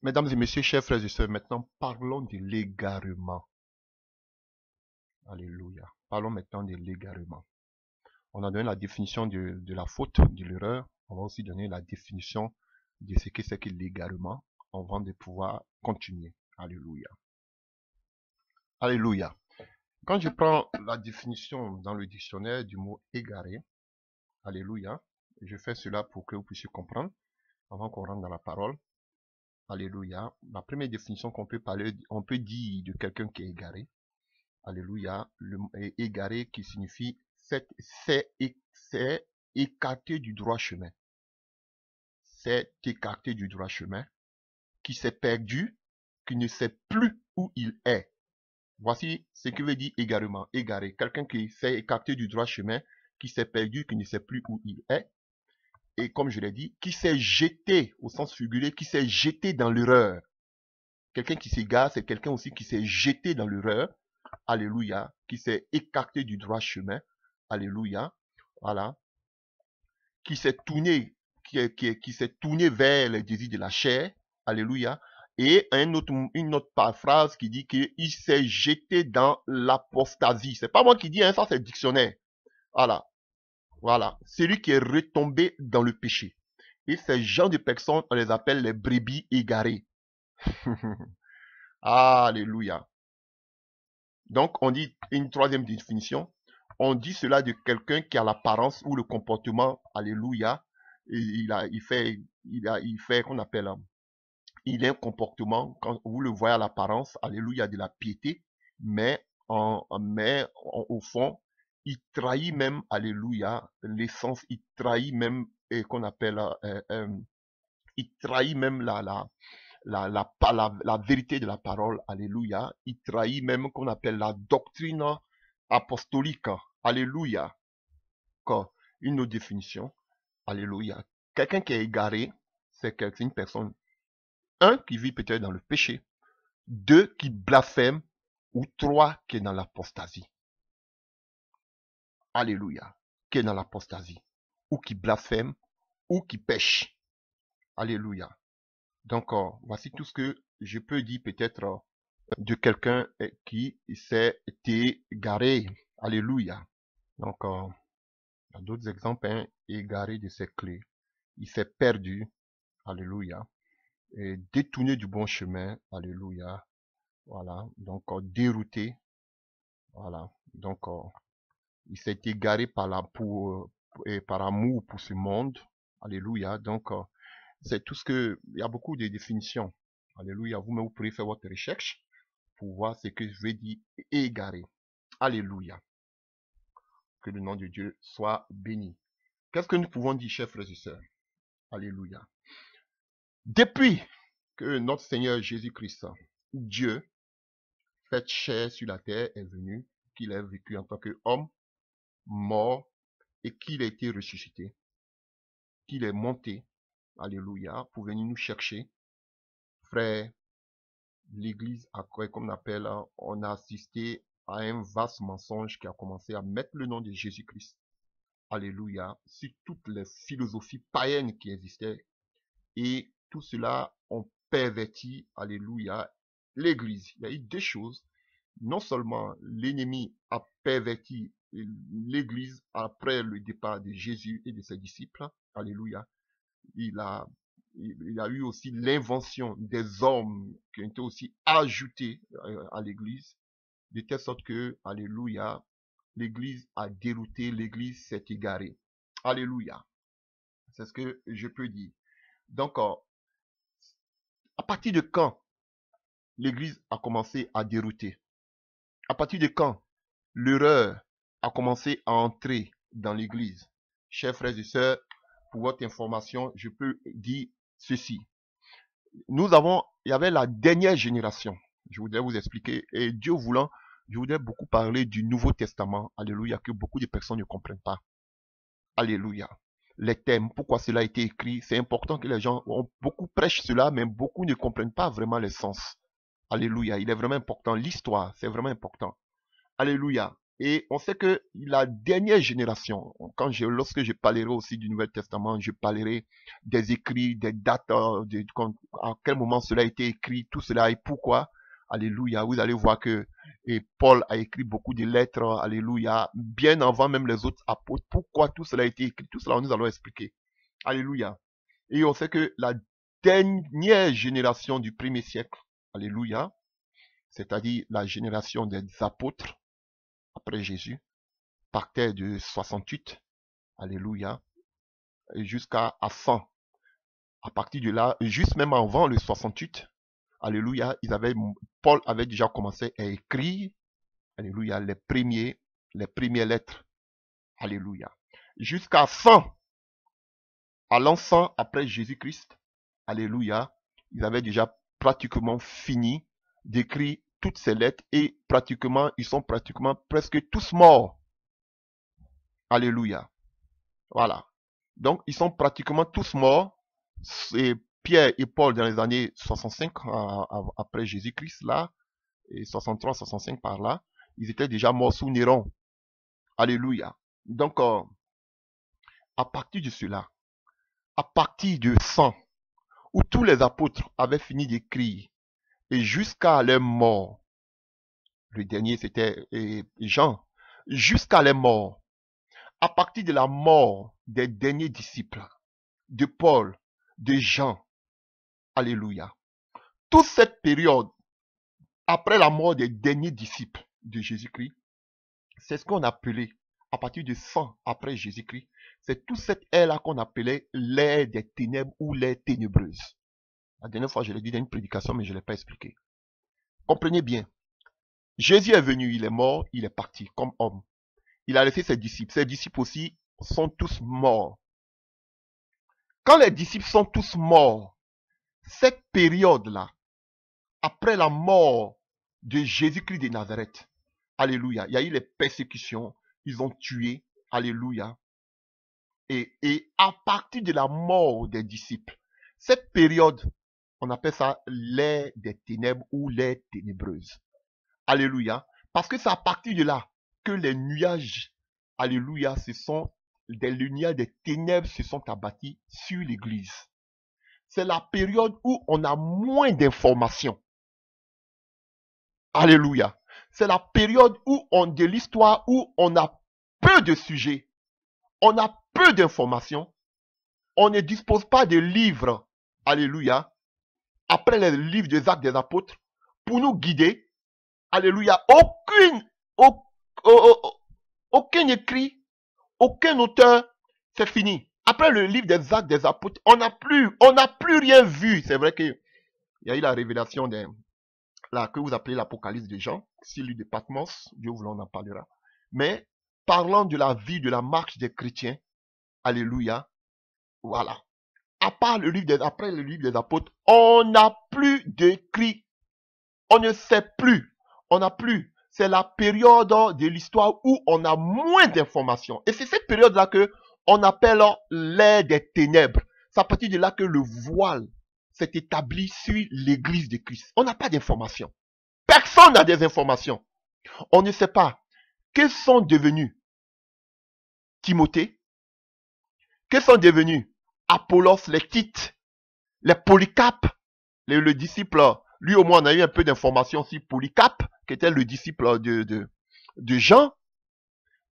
Mesdames et messieurs, chers frères et sœurs, maintenant parlons de l'égarement. Alléluia. Parlons maintenant de l'égarement. On a donné la définition de la faute, de l'erreur. On va aussi donner la définition de ce que c'est que l'égarement avant de pouvoir continuer. Alléluia. Alléluia. Quand je prends la définition dans le dictionnaire du mot égaré, alléluia, je fais cela pour que vous puissiez comprendre avant qu'on rentre dans la parole. Alléluia. La première définition qu'on peut parler, on peut dire de quelqu'un qui est égaré. Alléluia. Le égaré qui signifie c'est écarté du droit chemin. C'est écarté du droit chemin. Qui s'est perdu, qui ne sait plus où il est. Voici ce que veut dire égarement. Égaré. Quelqu'un qui s'est écarté du droit chemin, qui s'est perdu, qui ne sait plus où il est. Et comme je l'ai dit, qui s'est jeté, au sens figuré, qui s'est jeté dans l'erreur. Quelqu'un qui s'égare, c'est quelqu'un aussi qui s'est jeté dans l'erreur. Alléluia. Qui s'est écarté du droit chemin. Alléluia. Voilà. Qui s'est tourné, qui s'est tourné vers les désirs de la chair. Alléluia. Et une autre paraphrase qui dit qu'il s'est jeté dans l'apostasie. C'est pas moi qui dis, hein, ça c'est le dictionnaire. Voilà. Voilà. Celui qui est retombé dans le péché. Et ces gens de personnes, on les appelle les brebis égarées. Alléluia. Donc, on dit une troisième définition. On dit cela de quelqu'un qui a l'apparence ou le comportement, alléluia, il fait qu'on appelle, il a un comportement, quand vous le voyez à l'apparence, alléluia, de la piété, mais au fond, il trahit même, alléluia, l'essence, il trahit même, qu'on appelle, il trahit même la vérité de la parole, alléluia. Il trahit même qu'on appelle la doctrine apostolique, alléluia. Une autre définition, alléluia. Quelqu'un qui est égaré, c'est une personne, un, qui vit peut-être dans le péché, deux, qui blasphème, ou trois, qui est dans l'apostasie. Alléluia. Qui est dans l'apostasie, ou qui blasphème, ou qui pêche. Alléluia. Donc, voici tout ce que je peux dire peut-être de quelqu'un qui s'est égaré. Alléluia. Donc, il y a d'autres exemples, hein, égaré de ses clés. Il s'est perdu. Alléluia. Et détourné du bon chemin. Alléluia. Voilà. Donc, dérouté. Voilà. Donc, il s'est égaré par amour pour ce monde. Alléluia. Donc, c'est tout ce que... Il y a beaucoup de définitions. Alléluia. Vous-même, vous pourrez faire votre recherche pour voir ce que je vais dire égaré. Alléluia. Que le nom de Dieu soit béni. Qu'est-ce que nous pouvons dire, chers frères et sœurs? Alléluia. Depuis que notre Seigneur Jésus-Christ, Dieu, fait chair sur la terre, est venu, qu'il ait vécu en tant qu'homme, mort, et qu'il a été ressuscité, qu'il est monté, alléluia, pour venir nous chercher. Frère, l'Église, comme on appelle, on a assisté à un vaste mensonge qui a commencé à mettre le nom de Jésus-Christ, alléluia, sur toutes les philosophies païennes qui existaient. Et tout cela ont perverti, alléluia, l'Église. Il y a eu deux choses. Non seulement l'ennemi a perverti l'Église après le départ de Jésus et de ses disciples, alléluia, il y a eu aussi l'invention des hommes qui ont été aussi ajoutés à l'Église, de telle sorte que, alléluia, l'Église a dérouté, l'Église s'est égarée. Alléluia. C'est ce que je peux dire. Donc, à partir de quand l'Église a commencé à dérouter? À partir de quand l'erreur a commencé à entrer dans l'Église? Chers frères et sœurs, pour votre information, je peux dire ceci. Il y avait la dernière génération. Je voudrais vous expliquer. Et Dieu voulant, je voudrais beaucoup parler du Nouveau Testament. Alléluia, que beaucoup de personnes ne comprennent pas. Alléluia. Les thèmes, pourquoi cela a été écrit, c'est important que les gens, beaucoup prêchent cela, mais beaucoup ne comprennent pas vraiment le sens. Alléluia, il est vraiment important. L'histoire, c'est vraiment important. Alléluia. Et on sait que la dernière génération, lorsque je parlerai aussi du Nouveau Testament, je parlerai des écrits, des dates, à quel moment cela a été écrit, tout cela et pourquoi. Alléluia. Vous allez voir que Paul a écrit beaucoup de lettres, alléluia, bien avant même les autres apôtres. Pourquoi tout cela a été écrit, tout cela nous allons expliquer. Alléluia. Et on sait que la dernière génération du premier siècle, alléluia, c'est-à-dire la génération des apôtres, après Jésus, partait de 68, alléluia, jusqu'à 100. À partir de là, juste même avant le 68, alléluia, Paul avait déjà commencé à écrire, alléluia, les premières lettres, alléluia. Jusqu'à 100, à l'an 100 après Jésus-Christ, alléluia, ils avaient déjà pratiquement fini d'écrire toutes ces lettres et ils sont pratiquement presque tous morts. Alléluia. Voilà. Donc, ils sont pratiquement tous morts. C'est Pierre et Paul dans les années 65 après Jésus-Christ, là, et 63, 65 par là, ils étaient déjà morts sous Néron. Alléluia. Donc, à partir de cela, à partir de 100, où tous les apôtres avaient fini d'écrire, et jusqu'à leur mort, le dernier c'était Jean, jusqu'à leur mort, à partir de la mort des derniers disciples, de Paul, de Jean, alléluia. Toute cette période, après la mort des derniers disciples de Jésus-Christ, c'est ce qu'on appelait, à partir de 100 après Jésus-Christ, c'est toute cette ère-là qu'on appelait l'ère des ténèbres ou l'ère ténébreuse. La dernière fois, je l'ai dit dans une prédication, mais je ne l'ai pas expliqué. Comprenez bien, Jésus est venu, il est mort, il est parti comme homme. Il a laissé ses disciples. Ses disciples aussi sont tous morts. Quand les disciples sont tous morts, cette période-là, après la mort de Jésus-Christ de Nazareth, alléluia, il y a eu les persécutions, ils ont tué, alléluia. Et à partir de la mort des disciples, cette période, on appelle ça l'ère des ténèbres ou l'ère ténébreuse. Alléluia. Parce que c'est à partir de là que les nuages, alléluia, des lumières des ténèbres se sont abattus sur l'église. C'est la période où on a moins d'informations. Alléluia. C'est la période de l'histoire où on a peu de sujets, on a peu d'informations, on ne dispose pas de livres, alléluia, après les livres des actes des apôtres, pour nous guider. Alléluia. Aucun écrit, aucun auteur, c'est fini. Après le livre des actes des apôtres, on n'a plus rien vu. C'est vrai qu'il y a eu la révélation que vous appelez l'Apocalypse de Jean, c'est lui de Patmos, Dieu voulant en parlera. Mais parlant de la vie, de la marche des chrétiens, alléluia, voilà. Après le livre des apôtres, on n'a plus d'écrit. On ne sait plus. On n'a plus. C'est la période de l'histoire où on a moins d'informations. Et c'est cette période-là que on appelle l'ère des ténèbres. C'est à partir de là que le voile s'est établi sur l'église de Christ. On n'a pas d'informations. Personne n'a des informations. On ne sait pas. Que sont devenus Timothée? Que sont devenus Apollos, les Tites, les Polycarpes, le disciple? Lui au moins on a eu un peu d'informations sur Polycarpe, qui était le disciple de Jean.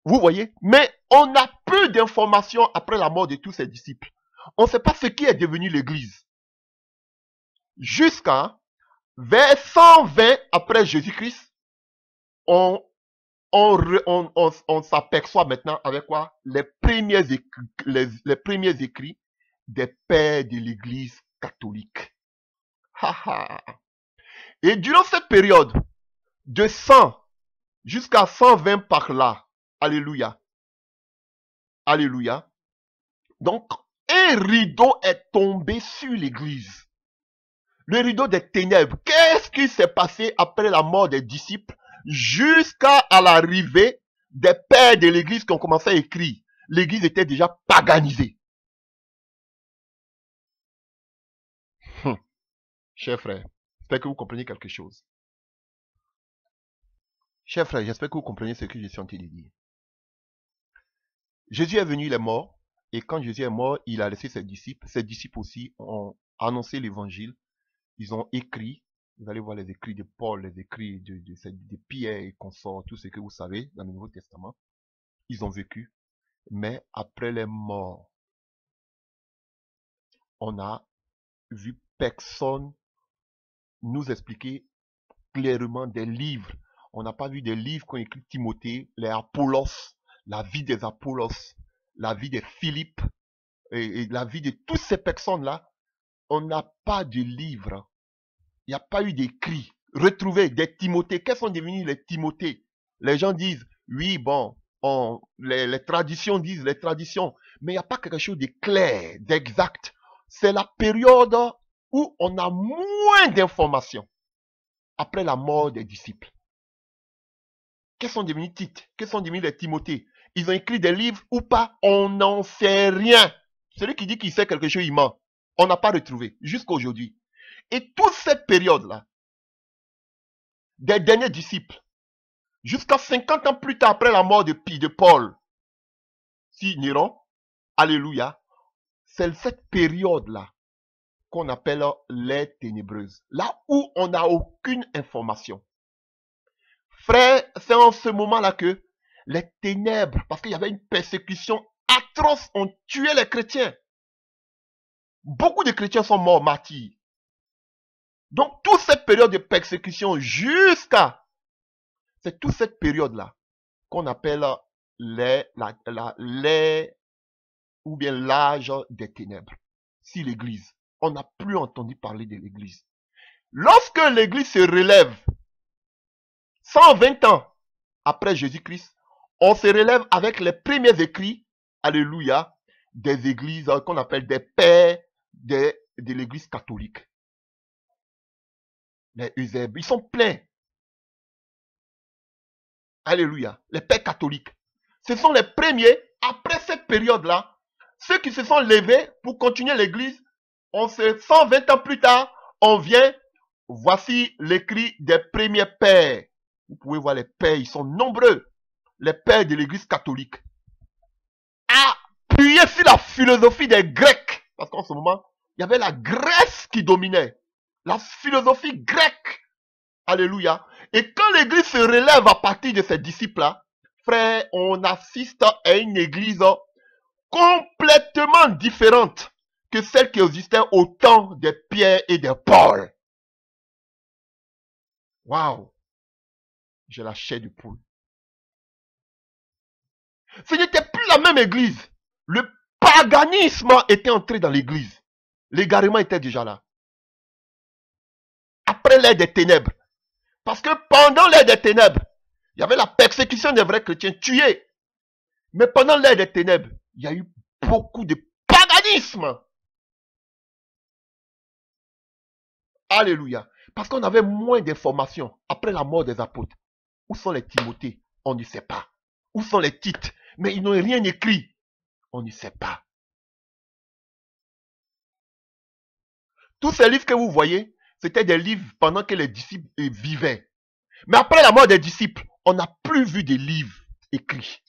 Vous voyez? Mais on a peu d'informations après la mort de tous ses disciples. On ne sait pas ce qui est devenu l'église. Jusqu'à vers 120 après Jésus-Christ, on s'aperçoit maintenant avec quoi? Les premiers écrits des pères de l'église catholique. Et durant cette période, de 100 jusqu'à 120 par là, alléluia, alléluia, donc un rideau est tombé sur l'église. Le rideau des ténèbres. Qu'est-ce qui s'est passé après la mort des disciples jusqu'à l'arrivée des pères de l'église qui ont commencé à écrire? L'église était déjà paganisée. Chers frères, j'espère que vous comprenez quelque chose. Chers frères, j'espère que vous comprenez ce que je suis en train de dire. Jésus est venu, il est mort, et quand Jésus est mort, il a laissé ses disciples. Ses disciples aussi ont annoncé l'évangile. Ils ont écrit, vous allez voir les écrits de Paul, les écrits de Pierre et consorts, tout ce que vous savez dans le Nouveau Testament. Ils ont vécu, mais après les morts, on n'a vu personne nous expliquer clairement des livres. On n'a pas vu des livres qu'ont écrit Timothée, les Apollos, la vie des Apollos, la vie de Philippe, et la vie de toutes ces personnes-là. On n'a pas de livres. Il n'y a pas eu d'écrit. Retrouver des Timothées. Quels sont devenus les Timothées? Les gens disent, oui, bon, les traditions disent les traditions, mais il n'y a pas quelque chose de clair, d'exact. C'est la période où on a moins d'informations après la mort des disciples. Quels sont devenus Tite? Quels sont devenus les Timothées? Ils ont écrit des livres ou pas? On n'en sait rien. Celui qui dit qu'il sait quelque chose, il ment. On n'a pas retrouvé jusqu'à aujourd'hui. Et toute cette période-là, des derniers disciples, jusqu'à 50 ans plus tard après la mort de Paul, si Néron, alléluia, c'est cette période-là qu'on appelle les ténébreuses. Là où on n'a aucune information. Frère, c'est en ce moment-là que les ténèbres, parce qu'il y avait une persécution atroce, ont tué les chrétiens. Beaucoup de chrétiens sont morts martyrs. Donc, toute cette période de persécution jusqu'à, c'est toute cette période-là qu'on appelle ou bien l'âge des ténèbres. Si l'église, on n'a plus entendu parler de l'église. Lorsque l'église se relève, 120 ans après Jésus-Christ, on se relève avec les premiers écrits, alléluia, des églises qu'on appelle des pères de l'église catholique. Les Eusèbes, ils sont pleins. Alléluia. Les pères catholiques. Ce sont les premiers, après cette période-là, ceux qui se sont levés pour continuer l'église. 120 ans plus tard, on vient, voici l'écrit des premiers pères. Vous pouvez voir les pères, ils sont nombreux. Les pères de l'église catholique. Appuyés sur la philosophie des Grecs. Parce qu'en ce moment, il y avait la Grèce qui dominait. La philosophie grecque. Alléluia. Et quand l'église se relève à partir de ces disciples-là, frère, on assiste à une église complètement différente que celle qui existait au temps de Pierre et de Paul. Waouh! J'ai la chair de poule. Ce n'était plus la même église. Le paganisme était entré dans l'église. L'égarement était déjà là. Après l'ère des ténèbres. Parce que pendant l'ère des ténèbres, il y avait la persécution des vrais chrétiens tués. Mais pendant l'ère des ténèbres, il y a eu beaucoup de paganisme. Alléluia. Parce qu'on avait moins d'informations après la mort des apôtres. Où sont les Timothées? On ne sait pas. Où sont les Tites? Mais ils n'ont rien écrit. On ne sait pas. Tous ces livres que vous voyez, c'était des livres pendant que les disciples vivaient. Mais après la mort des disciples, on n'a plus vu de livres écrits.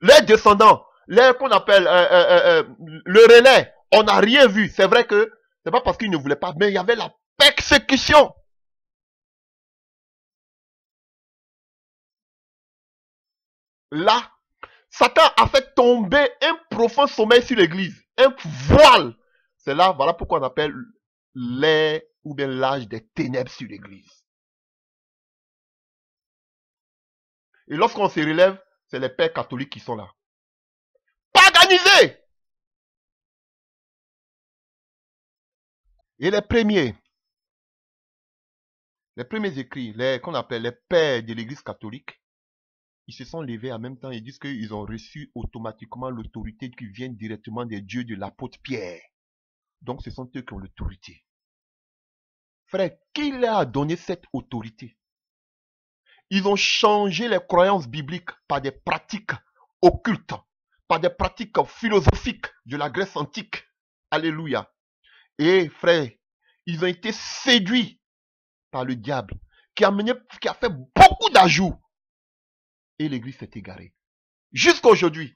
Les descendants, les qu'on appelle le relais, on n'a rien vu. C'est vrai que c'est pas parce qu'ils ne voulaient pas, mais il y avait la persécution. Là, Satan a fait tomber un profond sommeil sur l'église, un voile. C'est là, voilà pourquoi on appelle l'ère ou bien l'âge des ténèbres sur l'église. Et lorsqu'on se relève, c'est les pères catholiques qui sont là. Paganisés! Et les premiers écrits, qu'on appelle les pères de l'église catholique, ils se sont levés en même temps et disent qu'ils ont reçu automatiquement l'autorité qui vient directement des dieux de l'apôtre Pierre. Donc ce sont eux qui ont l'autorité. Frère, qui leur a donné cette autorité? Ils ont changé les croyances bibliques par des pratiques occultes, par des pratiques philosophiques de la Grèce antique. Alléluia. Et frère, ils ont été séduits par le diable, qui a fait beaucoup d'ajouts et l'église s'est égarée. Jusqu'à aujourd'hui.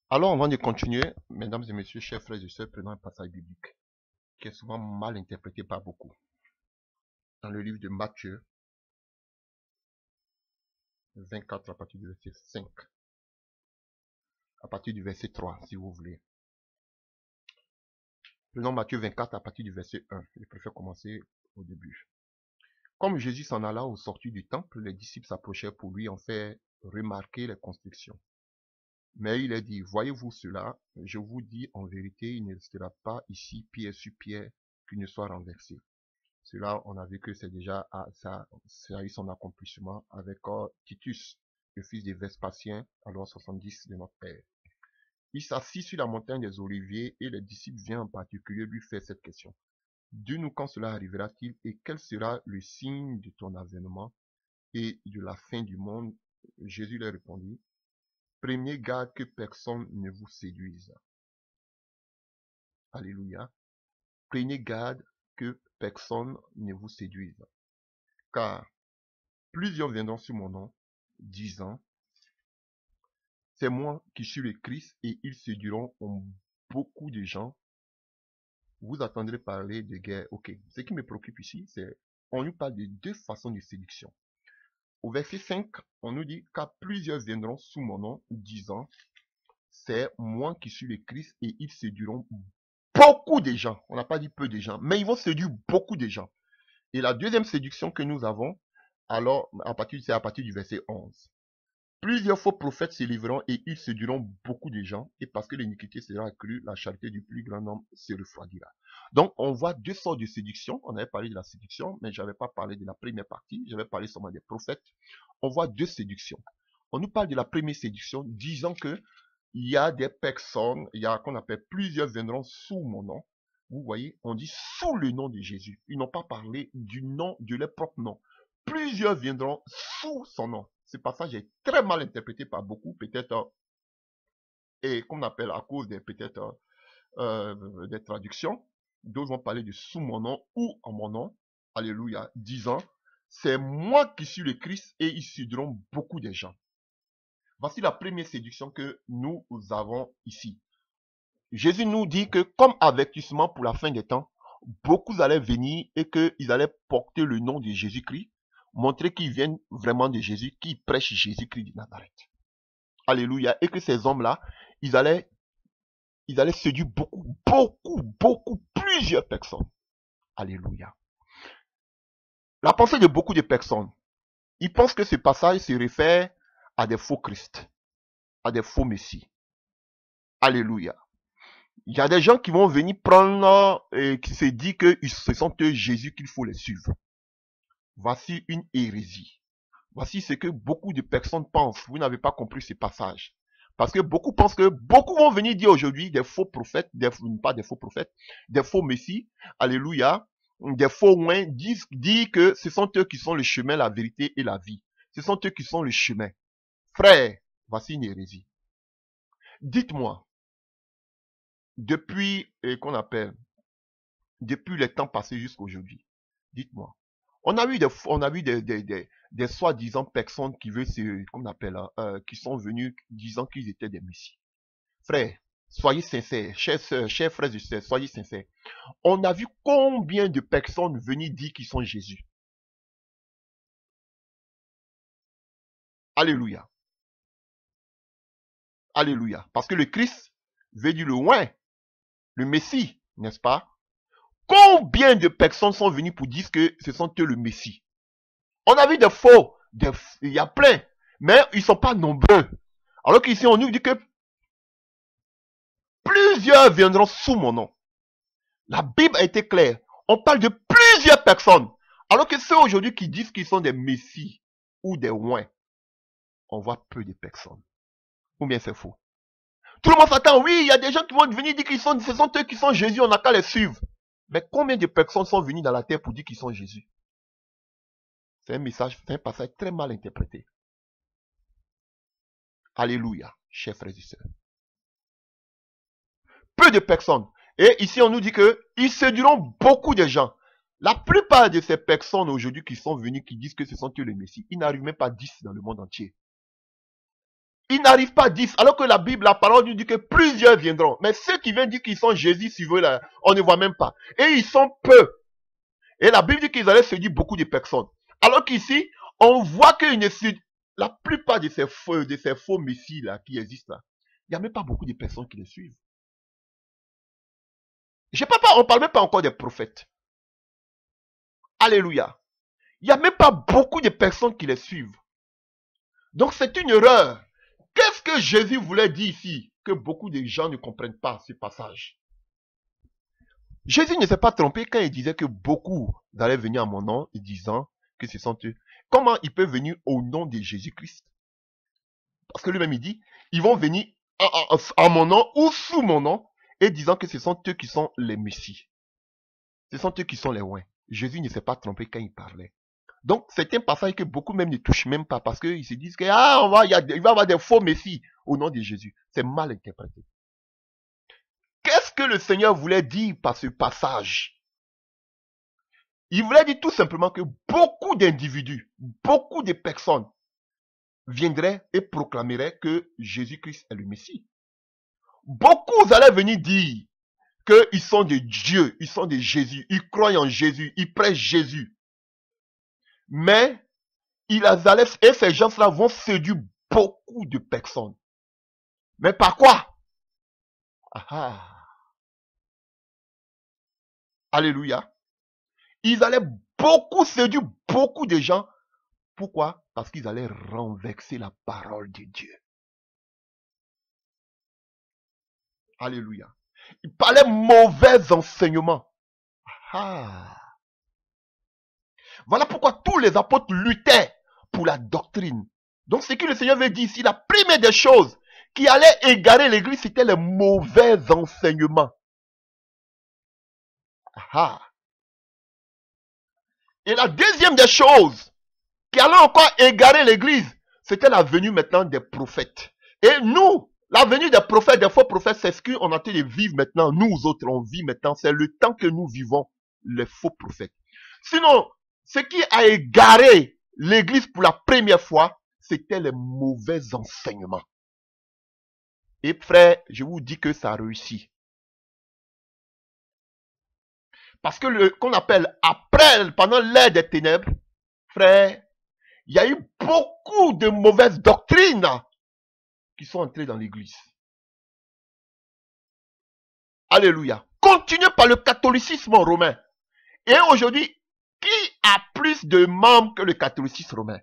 Alors, avant de continuer, mesdames et messieurs, chers frères et sœurs, prenons un passage biblique qui est souvent mal interprété par beaucoup. Dans le livre de Matthieu, 24 à partir du verset 5. À partir du verset 3, si vous voulez. Prenons Matthieu 24 à partir du verset 1. Je préfère commencer au début. Comme Jésus s'en alla au sortir du temple, les disciples s'approchèrent pour lui en faire remarquer les constructions. Mais il a dit, voyez-vous cela, je vous dis en vérité, il ne restera pas ici pierre sur pierre qui ne soit renversé. Cela, on a vu que c'est déjà, ça a eu son accomplissement avec Titus, le fils de Vespasien, alors 70 de notre père. Il s'assit sur la montagne des Oliviers et les disciples viennent en particulier lui faire cette question. Dis-nous quand cela arrivera-t-il et quel sera le signe de ton avènement et de la fin du monde? Jésus leur répondit, prenez garde que personne ne vous séduise. Alléluia. Prenez garde que personne ne vous séduise. Car plusieurs viendront sur mon nom, disant, c'est moi qui suis le Christ, et ils séduiront beaucoup de gens. Vous attendrez parler de guerre. Ok, ce qui me préoccupe ici, c'est on nous parle de deux façons de séduction. Au verset 5, on nous dit car plusieurs viendront sous mon nom, disant, c'est moi qui suis le Christ, et ils séduiront beaucoup de gens. On n'a pas dit peu de gens, mais ils vont séduire beaucoup de gens. Et la deuxième séduction que nous avons, alors, c'est à partir du verset 11. Plusieurs faux prophètes se livreront et ils séduiront beaucoup de gens. Et parce que l'iniquité sera accrue, la charité du plus grand nombre se refroidira. Donc, on voit deux sortes de séduction. On avait parlé de la séduction, mais je n'avais pas parlé de la première partie. J'avais parlé seulement des prophètes. On voit deux séductions. On nous parle de la première séduction, disant que il y a des personnes, il y a qu'on appelle plusieurs viendront sous mon nom. Vous voyez, on dit sous le nom de Jésus. Ils n'ont pas parlé du nom, de leur propre nom. Plusieurs viendront sous son nom. Ce passage est très mal interprété par beaucoup, peut-être, et qu'on appelle à cause des peut-être des traductions. D'autres vont parler de sous mon nom ou en mon nom. Alléluia, disant, c'est moi qui suis le Christ et ils séduiront beaucoup de gens. Voici la première séduction que nous avons ici. Jésus nous dit que comme avertissement pour la fin des temps, beaucoup allaient venir et qu'ils allaient porter le nom de Jésus-Christ, montrer qu'ils viennent vraiment de Jésus, qu'ils prêchent Jésus-Christ de Nazareth. Alléluia. Et que ces hommes-là, ils allaient séduire beaucoup, plusieurs personnes. Alléluia. La pensée de beaucoup de personnes, ils pensent que ce passage se réfère à des faux Christ, à des faux Messies. Alléluia. Il y a des gens qui vont venir prendre et qui se disent que ce sont eux Jésus qu'il faut les suivre. Voici une hérésie. Voici ce que beaucoup de personnes pensent. Vous n'avez pas compris ce passage. Parce que beaucoup pensent que beaucoup vont venir dire aujourd'hui des faux prophètes, pas des faux prophètes, des faux messies, alléluia, des faux oins, disent que ce sont eux qui sont le chemin, la vérité et la vie. Ce sont eux qui sont le chemin. Frère, voici une hérésie. Dites-moi, depuis, depuis les temps passés jusqu'à aujourd'hui, dites-moi, on a vu des soi-disant personnes qui veulent qui sont venus disant qu'ils étaient des messies. Frère, soyez sincères, chers frères et sœurs, soyez sincères. On a vu combien de personnes venir dire qu'ils sont Jésus. Alléluia. Alléluia. Parce que le Christ veut dire le loin, le Messie, n'est-ce pas? Combien de personnes sont venues pour dire que ce sont eux le Messie? On a vu des faux, il y a plein, mais ils ne sont pas nombreux. Alors qu'ici, on nous dit que plusieurs viendront sous mon nom. La Bible a été claire. On parle de plusieurs personnes. Alors que ceux aujourd'hui qui disent qu'ils sont des messies ou des oins, on voit peu de personnes. Ou bien c'est faux. Tout le monde s'attend, oui, il y a des gens qui vont venir dire ce sont eux qui sont Jésus, on n'a qu'à les suivre. Mais combien de personnes sont venues dans la terre pour dire qu'ils sont Jésus? C'est un message, c'est un passage très mal interprété. Alléluia, chers frères et sœurs. Peu de personnes. Et ici, on nous dit qu'ils séduiront beaucoup de gens. La plupart de ces personnes aujourd'hui qui sont venues, qui disent que ce sont eux les Messies, ils n'arrivent même pas à 10 dans le monde entier. Ils n'arrivent pas à 10, alors que la Bible, la parole nous dit que plusieurs viendront. Mais ceux qui viennent dire qu'ils sont Jésus, si vous voulez, là, on ne voit même pas. Et ils sont peu. Et la Bible dit qu'ils allaient séduire beaucoup de personnes. Alors qu'ici, on voit qu'ils ne séduisent. La plupart de ces faux Messies là, qui existent là, il n'y a même pas beaucoup de personnes qui les suivent. On ne parle même pas encore des prophètes. Alléluia. Il n'y a même pas beaucoup de personnes qui les suivent. Donc c'est une erreur. Qu'est-ce que Jésus voulait dire ici? Que beaucoup de gens ne comprennent pas ce passage. Jésus ne s'est pas trompé quand il disait que beaucoup allaient venir à mon nom, disant que ce sont eux. Comment ils peuvent venir au nom de Jésus-Christ? Parce que lui-même il dit, ils vont venir à mon nom ou sous mon nom, et disant que ce sont eux qui sont les Messies. Ce sont eux qui sont les oints. Jésus ne s'est pas trompé quand il parlait. Donc, c'est un passage que beaucoup même ne touchent même pas parce qu'ils se disent que il va y avoir des faux Messies au nom de Jésus. C'est mal interprété. Qu'est-ce que le Seigneur voulait dire par ce passage? Il voulait dire tout simplement que beaucoup d'individus, beaucoup de personnes viendraient et proclameraient que Jésus-Christ est le Messie. Beaucoup allaient venir dire qu'ils sont de Dieu, ils sont de Jésus, ils croient en Jésus, ils prêchent Jésus. Mais et ces gens-là vont séduire beaucoup de personnes. Mais par quoi? Alléluia. Ils allaient beaucoup séduire beaucoup de gens. Pourquoi? Parce qu'ils allaient renverser la parole de Dieu. Alléluia. Ils parlaient mauvais enseignements. Voilà pourquoi tous les apôtres luttaient pour la doctrine. Donc ce que le Seigneur veut dire ici, la première des choses qui allait égarer l'église, c'était les mauvais enseignements. Et la deuxième des choses qui allait encore égarer l'église, c'était la venue maintenant des prophètes. Et nous, la venue des prophètes, des faux prophètes, c'est ce qu'on a été de vivre maintenant. Nous autres, on vit maintenant. C'est le temps que nous vivons, les faux prophètes. Sinon, ce qui a égaré l'église pour la première fois, c'était les mauvais enseignements. Et frère, je vous dis que ça a réussi. Parce que qu'on appelle après, pendant l'ère des ténèbres, frère, il y a eu beaucoup de mauvaises doctrines qui sont entrées dans l'église. Alléluia. Continuez par le catholicisme romain. Et aujourd'hui, qui a plus de membres que le catholicisme romain?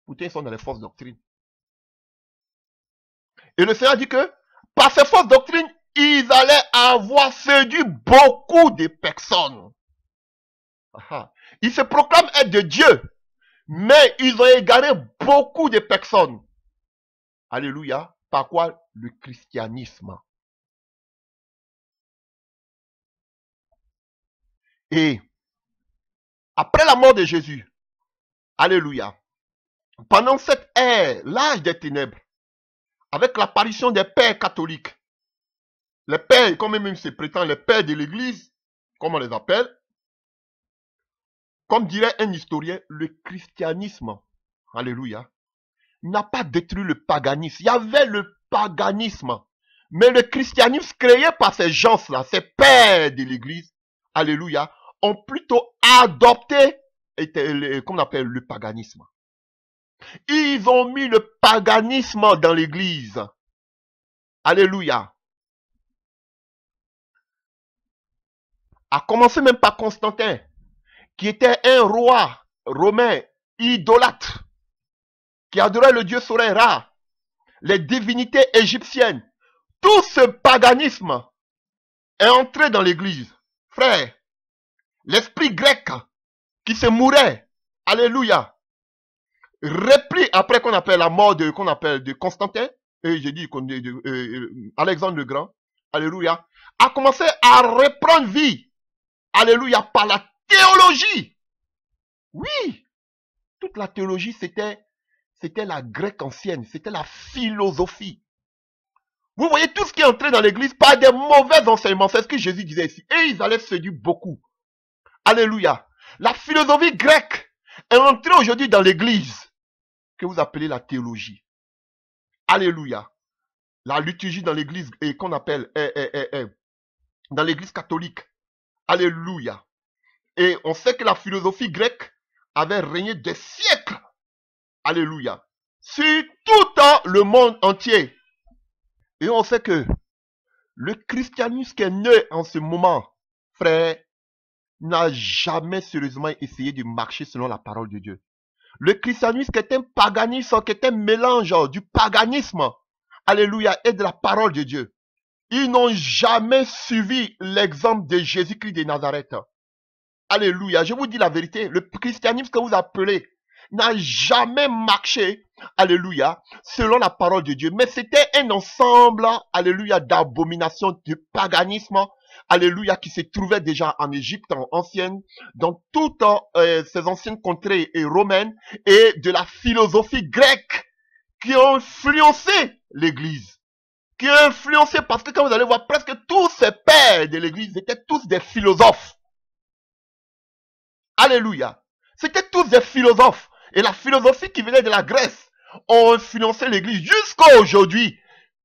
Pourtant, ils sont dans les fausses doctrines. Et le Seigneur dit que par ces fausses doctrines, ils allaient avoir séduit beaucoup de personnes. Ils se proclament être de Dieu, mais ils ont égaré beaucoup de personnes. Alléluia. Par quoi? Le christianisme. Et après la mort de Jésus, alléluia, pendant cette ère, l'âge des ténèbres, avec l'apparition des pères catholiques, les pères, comme même se prétend, les pères de l'église, comme on les appelle, comme dirait un historien, le christianisme, alléluia, n'a pas détruit le paganisme. Il y avait le paganisme, mais le christianisme créé par ces gens-là, ces pères de l'église, alléluia, ont plutôt adopté, qu'on appelle le paganisme. Ils ont mis le paganisme dans l'église. Alléluia. A commencer même par Constantin, qui était un roi romain idolâtre, qui adorait le dieu soleil Ra, les divinités égyptiennes. Tout ce paganisme est entré dans l'église. Frère, l'esprit grec qui se mourait, alléluia, repli après qu'on appelle la mort de Constantin, et j'ai dit Alexandre le Grand, alléluia, a commencé à reprendre vie, alléluia, par la théologie. Oui, toute la théologie, c'était la grecque ancienne, c'était la philosophie. Vous voyez tout ce qui est entré dans l'église par des mauvais enseignements, c'est ce que Jésus disait ici. Et ils allaient séduire beaucoup. Alléluia. La philosophie grecque est entrée aujourd'hui dans l'église que vous appelez la théologie. Alléluia. La liturgie dans l'église qu'on appelle dans l'église catholique. Alléluia. Et on sait que la philosophie grecque avait régné des siècles. Alléluia. Sur tout le monde entier. Et on sait que le christianisme qui est né en ce moment, frère, n'a jamais sérieusement essayé de marcher selon la parole de Dieu. Le christianisme qui est un paganisme, qui est un mélange du paganisme, alléluia, et de la parole de Dieu. Ils n'ont jamais suivi l'exemple de Jésus-Christ de Nazareth. Alléluia, je vous dis la vérité, le christianisme que vous appelez n'a jamais marché, alléluia, selon la parole de Dieu. Mais c'était un ensemble, alléluia, d'abominations, de paganisme, alléluia, qui se trouvait déjà en Égypte ancienne, dans toutes ces anciennes contrées romaines, et de la philosophie grecque qui ont influencé l'Église. Qui ont influencé, parce que quand vous allez voir, presque tous ces pères de l'Église étaient tous des philosophes. Alléluia. C'était tous des philosophes. Et la philosophie qui venait de la Grèce ont influencé l'Église jusqu'à aujourd'hui,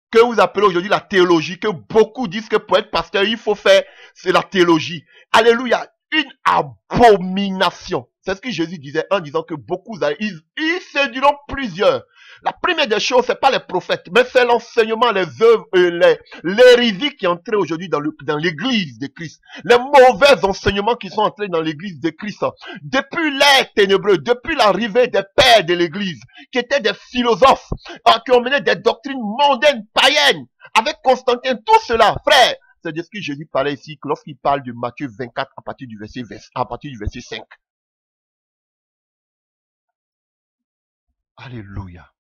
que vous appelez aujourd'hui la théologie, que beaucoup disent que pour être pasteur, il faut faire, c'est la théologie. Alléluia. Une abomination. C'est ce que Jésus disait en disant que beaucoup, ils séduiront plusieurs. La première des choses, c'est pas les prophètes, mais c'est l'enseignement, les œuvres, l'hérésie qui est entrée aujourd'hui dans l'église de Christ. Les mauvais enseignements qui sont entrés dans l'église de Christ. Depuis l'ère ténébreux, depuis l'arrivée des pères de l'église, qui étaient des philosophes, qui ont mené des doctrines mondaines, païennes, avec Constantin, tout cela, frère. C'est de ce que Jésus parlait ici, lorsqu'il parle de Matthieu 24 à partir du verset 5. Alléluia.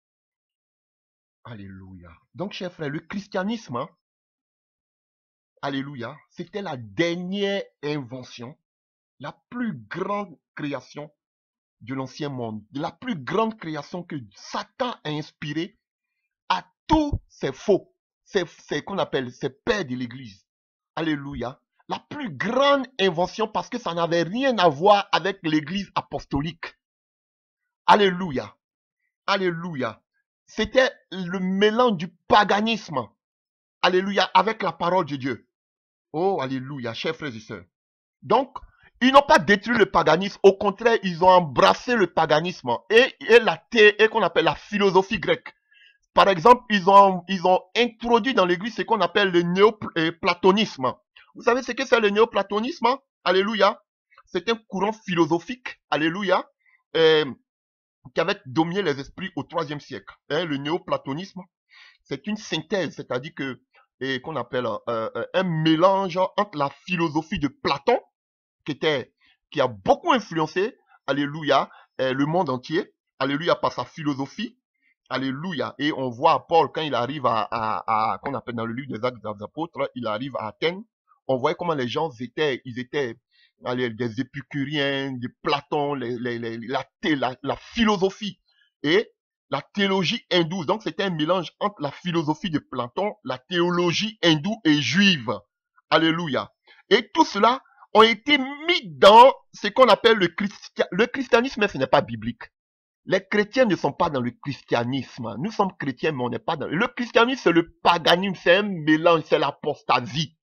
Alléluia. Donc, chers frères, le christianisme, alléluia, c'était la dernière invention, la plus grande création de l'ancien monde, la plus grande création que Satan a inspirée à tous ces faux, ces qu'on appelle ces pères de l'église. Alléluia. La plus grande invention parce que ça n'avait rien à voir avec l'église apostolique. Alléluia. Alléluia. C'était le mélange du paganisme. Alléluia. Avec la parole de Dieu. Oh, alléluia, chers frères et sœurs. Donc, ils n'ont pas détruit le paganisme. Au contraire, ils ont embrassé le paganisme et qu'on appelle la philosophie grecque. Par exemple, ils ont introduit dans l'église ce qu'on appelle le néoplatonisme. Vous savez ce que c'est le néoplatonisme? Alléluia. C'est un courant philosophique. Alléluia. Qui avait dominé les esprits au IIIe siècle. Le néoplatonisme, c'est une synthèse, c'est-à-dire que qu'on appelle un mélange entre la philosophie de Platon, qui a beaucoup influencé, alléluia, le monde entier, alléluia, par sa philosophie, alléluia. Et on voit Paul quand il arrive qu'on appelle dans le livre des Actes des Apôtres, il arrive à Athènes. On voit comment les gens étaient des épicuriens, de Platon, la philosophie et la théologie hindoue. Donc c'était un mélange entre la philosophie de Platon, la théologie hindoue et juive. Alléluia. Et tout cela ont été mis dans ce qu'on appelle le christianisme, mais ce n'est pas biblique. Les chrétiens ne sont pas dans le christianisme. Nous sommes chrétiens, mais on n'est pas dans le christianisme. C'est le paganisme, c'est un mélange, c'est l'apostasie.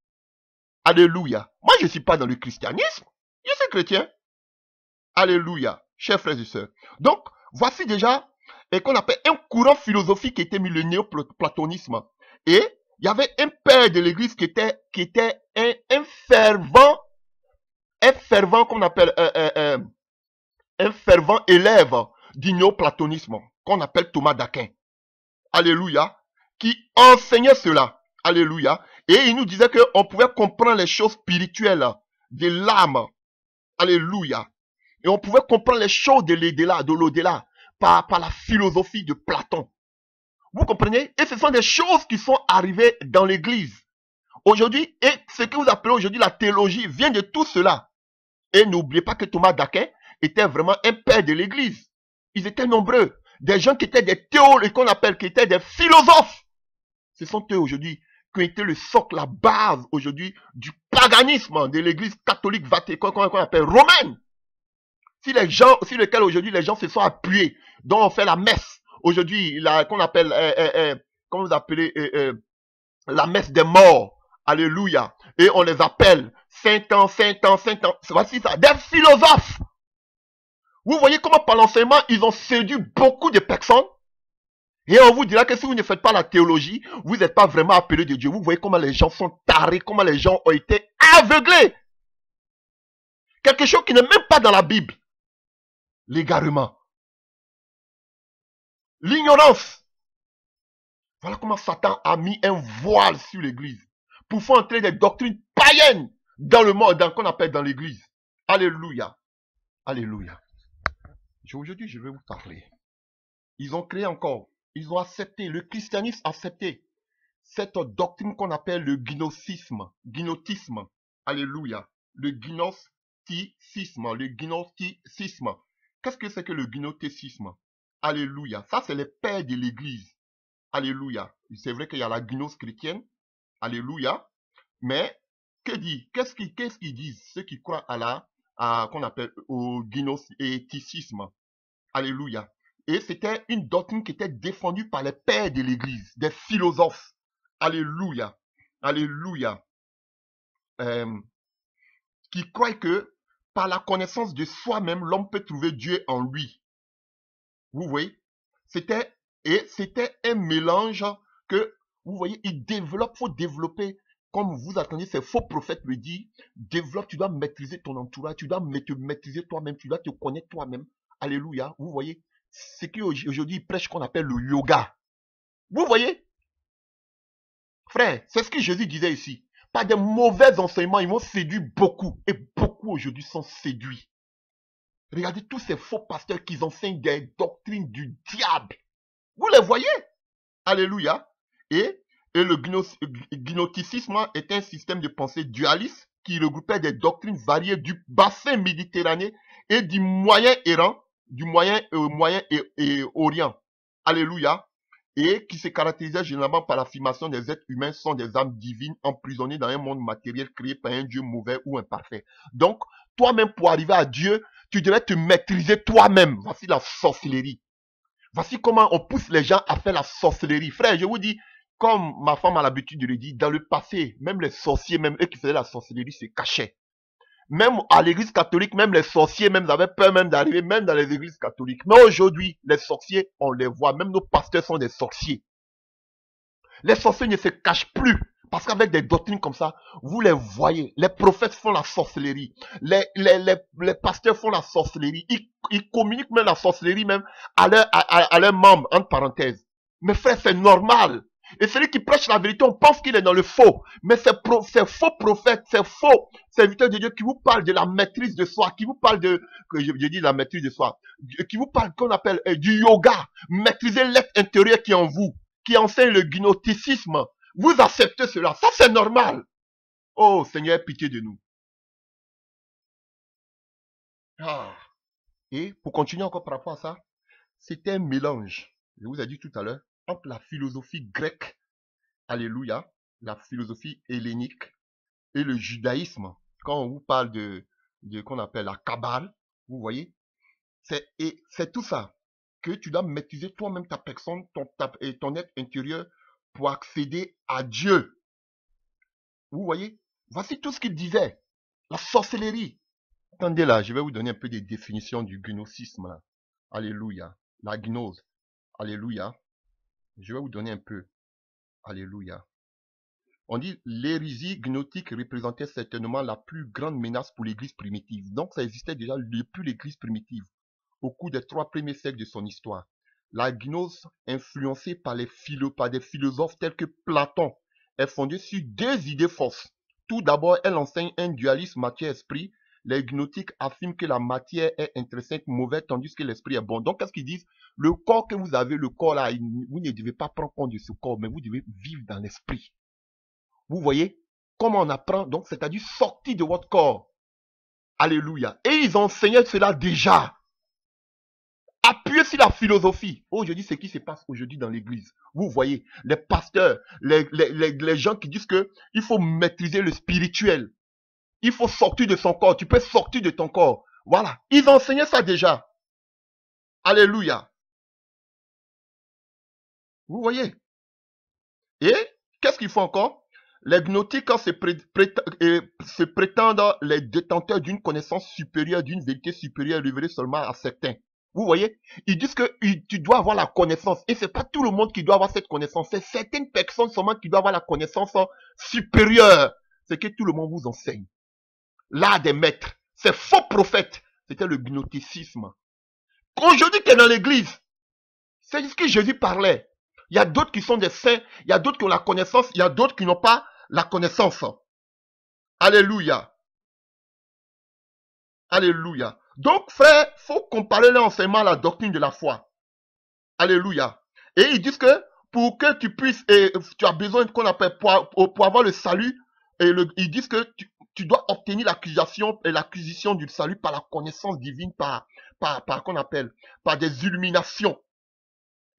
Alléluia. Moi, je ne suis pas dans le christianisme. Je suis chrétien. Alléluia. Chers frères et sœurs. Donc, voici déjà qu'on appelle un courant philosophique qui était mis le néoplatonisme. Et il y avait un père de l'église qui était un fervent qu'on appelle un fervent élève du néoplatonisme, qu'on appelle Thomas d'Aquin. Alléluia. Qui enseignait cela. Alléluia. Et il nous disait qu'on pouvait comprendre les choses spirituelles de l'âme. Alléluia. Et on pouvait comprendre les choses de l'au-delà, par la philosophie de Platon. Vous comprenez? Et ce sont des choses qui sont arrivées dans l'église. Aujourd'hui, et ce que vous appelez aujourd'hui la théologie vient de tout cela. Et n'oubliez pas que Thomas d'Aquin était vraiment un père de l'église. Ils étaient nombreux. Des gens qui étaient des théologues, qui étaient des philosophes. Ce sont eux aujourd'hui qui ont été le socle, la base aujourd'hui du paganisme de l'église catholique. catholique qu'on appelle romaine, si les gens, sur lesquels aujourd'hui les gens se sont appuyés, dont on fait la messe, aujourd'hui, qu'on appelle, comment vous appelez, la messe des morts, alléluia, et on les appelle Saint, voici ça, des philosophes. Vous voyez comment par l'enseignement, ils ont séduit beaucoup de personnes. Et on vous dira que si vous ne faites pas la théologie, vous n'êtes pas vraiment appelé de Dieu. Vous voyez comment les gens sont tarés, comment les gens ont été aveuglés. Quelque chose qui n'est même pas dans la Bible. L'égarement. L'ignorance. Voilà comment Satan a mis un voile sur l'église. Pour faire entrer des doctrines païennes dans le monde, qu'on appelle dans l'église. Alléluia. Alléluia. Aujourd'hui, je vais vous parler. Ils ont créé encore. Ils ont accepté, le christianisme a accepté cette doctrine qu'on appelle le gnotisme. Gnotisme. Alléluia. Le gnosticisme. Le gnosticisme. Qu'est-ce que c'est que le gnosticisme? Alléluia. Ça, c'est les pères de l'église. Alléluia. C'est vrai qu'il y a la gnose chrétienne. Alléluia. Mais, qu'est-ce qu'ils disent? Ceux qui croient qu'on appelle au gnosticisme. Alléluia. Et c'était une doctrine qui était défendue par les pères de l'église, des philosophes. Alléluia. Alléluia. Qui croient que par la connaissance de soi-même, l'homme peut trouver Dieu en lui. Vous voyez? C'était un mélange que, vous voyez, faut développer, comme vous attendez, ces faux prophètes le disent, développe, tu dois maîtriser ton entourage, tu dois te maîtriser toi-même, tu dois te connaître toi-même. Alléluia. Vous voyez? Ce qu'aujourd'hui ils prêchent qu'on appelle le yoga. Vous voyez? Frère, c'est ce que Jésus disait ici. Par des mauvais enseignements, ils vont séduire beaucoup. Et beaucoup aujourd'hui sont séduits. Regardez tous ces faux pasteurs qui enseignent des doctrines du diable. Vous les voyez? Alléluia. Et le gnosticisme est un système de pensée dualiste qui regroupait des doctrines variées du bassin méditerranéen et du Moyen-Orient. Alléluia. Et qui se caractérisait généralement par l'affirmation des êtres humains sont des âmes divines emprisonnées dans un monde matériel créé par un Dieu mauvais ou imparfait. Donc, toi-même, pour arriver à Dieu, tu devais te maîtriser toi-même. Voici la sorcellerie. Voici comment on pousse les gens à faire la sorcellerie. Frère, je vous dis, comme ma femme a l'habitude de le dire, dans le passé, même les sorciers, même eux qui faisaient la sorcellerie, se cachaient. Même à l'église catholique, même les sorciers, même, ils avaient peur même d'arriver, même dans les églises catholiques. Mais aujourd'hui, les sorciers, on les voit. Même nos pasteurs sont des sorciers. Les sorciers ne se cachent plus. Parce qu'avec des doctrines comme ça, vous les voyez. Les prophètes font la sorcellerie. Les pasteurs font la sorcellerie. Ils communiquent même la sorcellerie même à leurs membres, entre parenthèses. Mais frère, c'est normal. Et celui qui prêche la vérité, on pense qu'il est dans le faux. Mais ces faux prophètes, ces faux serviteurs de Dieu qui vous parlent de la maîtrise de soi, qui vous parlent je dis la maîtrise de soi, qui vous parlent qu'on appelle du yoga, maîtriser l'être intérieur qui est en vous, qui enseigne le gnosticisme. Vous acceptez cela. Ça, c'est normal. Oh, Seigneur, pitié de nous. Ah. Et pour continuer encore par rapport à ça, c'était un mélange, je vous ai dit tout à l'heure, entre la philosophie grecque, alléluia, la philosophie hellénique et le judaïsme. Quand on vous parle de qu'on appelle la Kabbale, vous voyez, c'est tout ça que tu dois maîtriser toi-même ta personne, ton être intérieur pour accéder à Dieu. Vous voyez, voici tout ce qu'il disait. La sorcellerie. Attendez là, je vais vous donner un peu des définitions du gnosticisme. Là. Alléluia. La gnose. Alléluia. Je vais vous donner un peu. Alléluia. On dit l'hérésie gnostique représentait certainement la plus grande menace pour l'église primitive. Donc ça existait déjà depuis l'église primitive, au cours des 3 premiers siècles de son histoire. La gnose, influencée par des philosophes tels que Platon, est fondée sur 2 idées fausses. Tout d'abord, elle enseigne un dualisme matière-esprit. Les gnostiques affirment que la matière est intrinsèque mauvaise, tandis que l'esprit est bon. Donc, qu'est-ce qu'ils disent? Le corps que vous avez, le corps là, vous ne devez pas prendre compte de ce corps, mais vous devez vivre dans l'esprit. Vous voyez comment on apprend? Donc, c'est-à-dire sortir de votre corps. Alléluia. Et ils enseignaient cela déjà. Appuyez sur la philosophie. Aujourd'hui, ce qui se passe aujourd'hui dans l'église. Vous voyez, les pasteurs, les gens qui disent que il faut maîtriser le spirituel. Il faut sortir de son corps. Tu peux sortir de ton corps. Voilà. Ils enseignaient ça déjà. Alléluia. Vous voyez? Et qu'est-ce qu'il faut encore? Les gnostiques, quand se prétendent les détenteurs d'une connaissance supérieure, d'une vérité supérieure révélée seulement à certains. Vous voyez? Ils disent que tu dois avoir la connaissance. Et c'est pas tout le monde qui doit avoir cette connaissance. C'est certaines personnes seulement qui doivent avoir la connaissance supérieure. C'est que tout le monde vous enseigne. L'art des maîtres. Ces faux prophètes. C'était le gnosticisme. Aujourd'hui, tu es dans l'église. C'est ce que Jésus parlait. Il y a d'autres qui sont des saints, il y a d'autres qui ont la connaissance, il y a d'autres qui n'ont pas la connaissance. Alléluia. Alléluia. Donc, frère, il faut comparer l'enseignement à la doctrine de la foi. Alléluia. Et ils disent que pour que tu puisses, tu as besoin de qu'on appelle, pour avoir le salut, ils disent que tu dois obtenir l'acquisition du salut par la connaissance divine, par qu'on appelle, par des illuminations.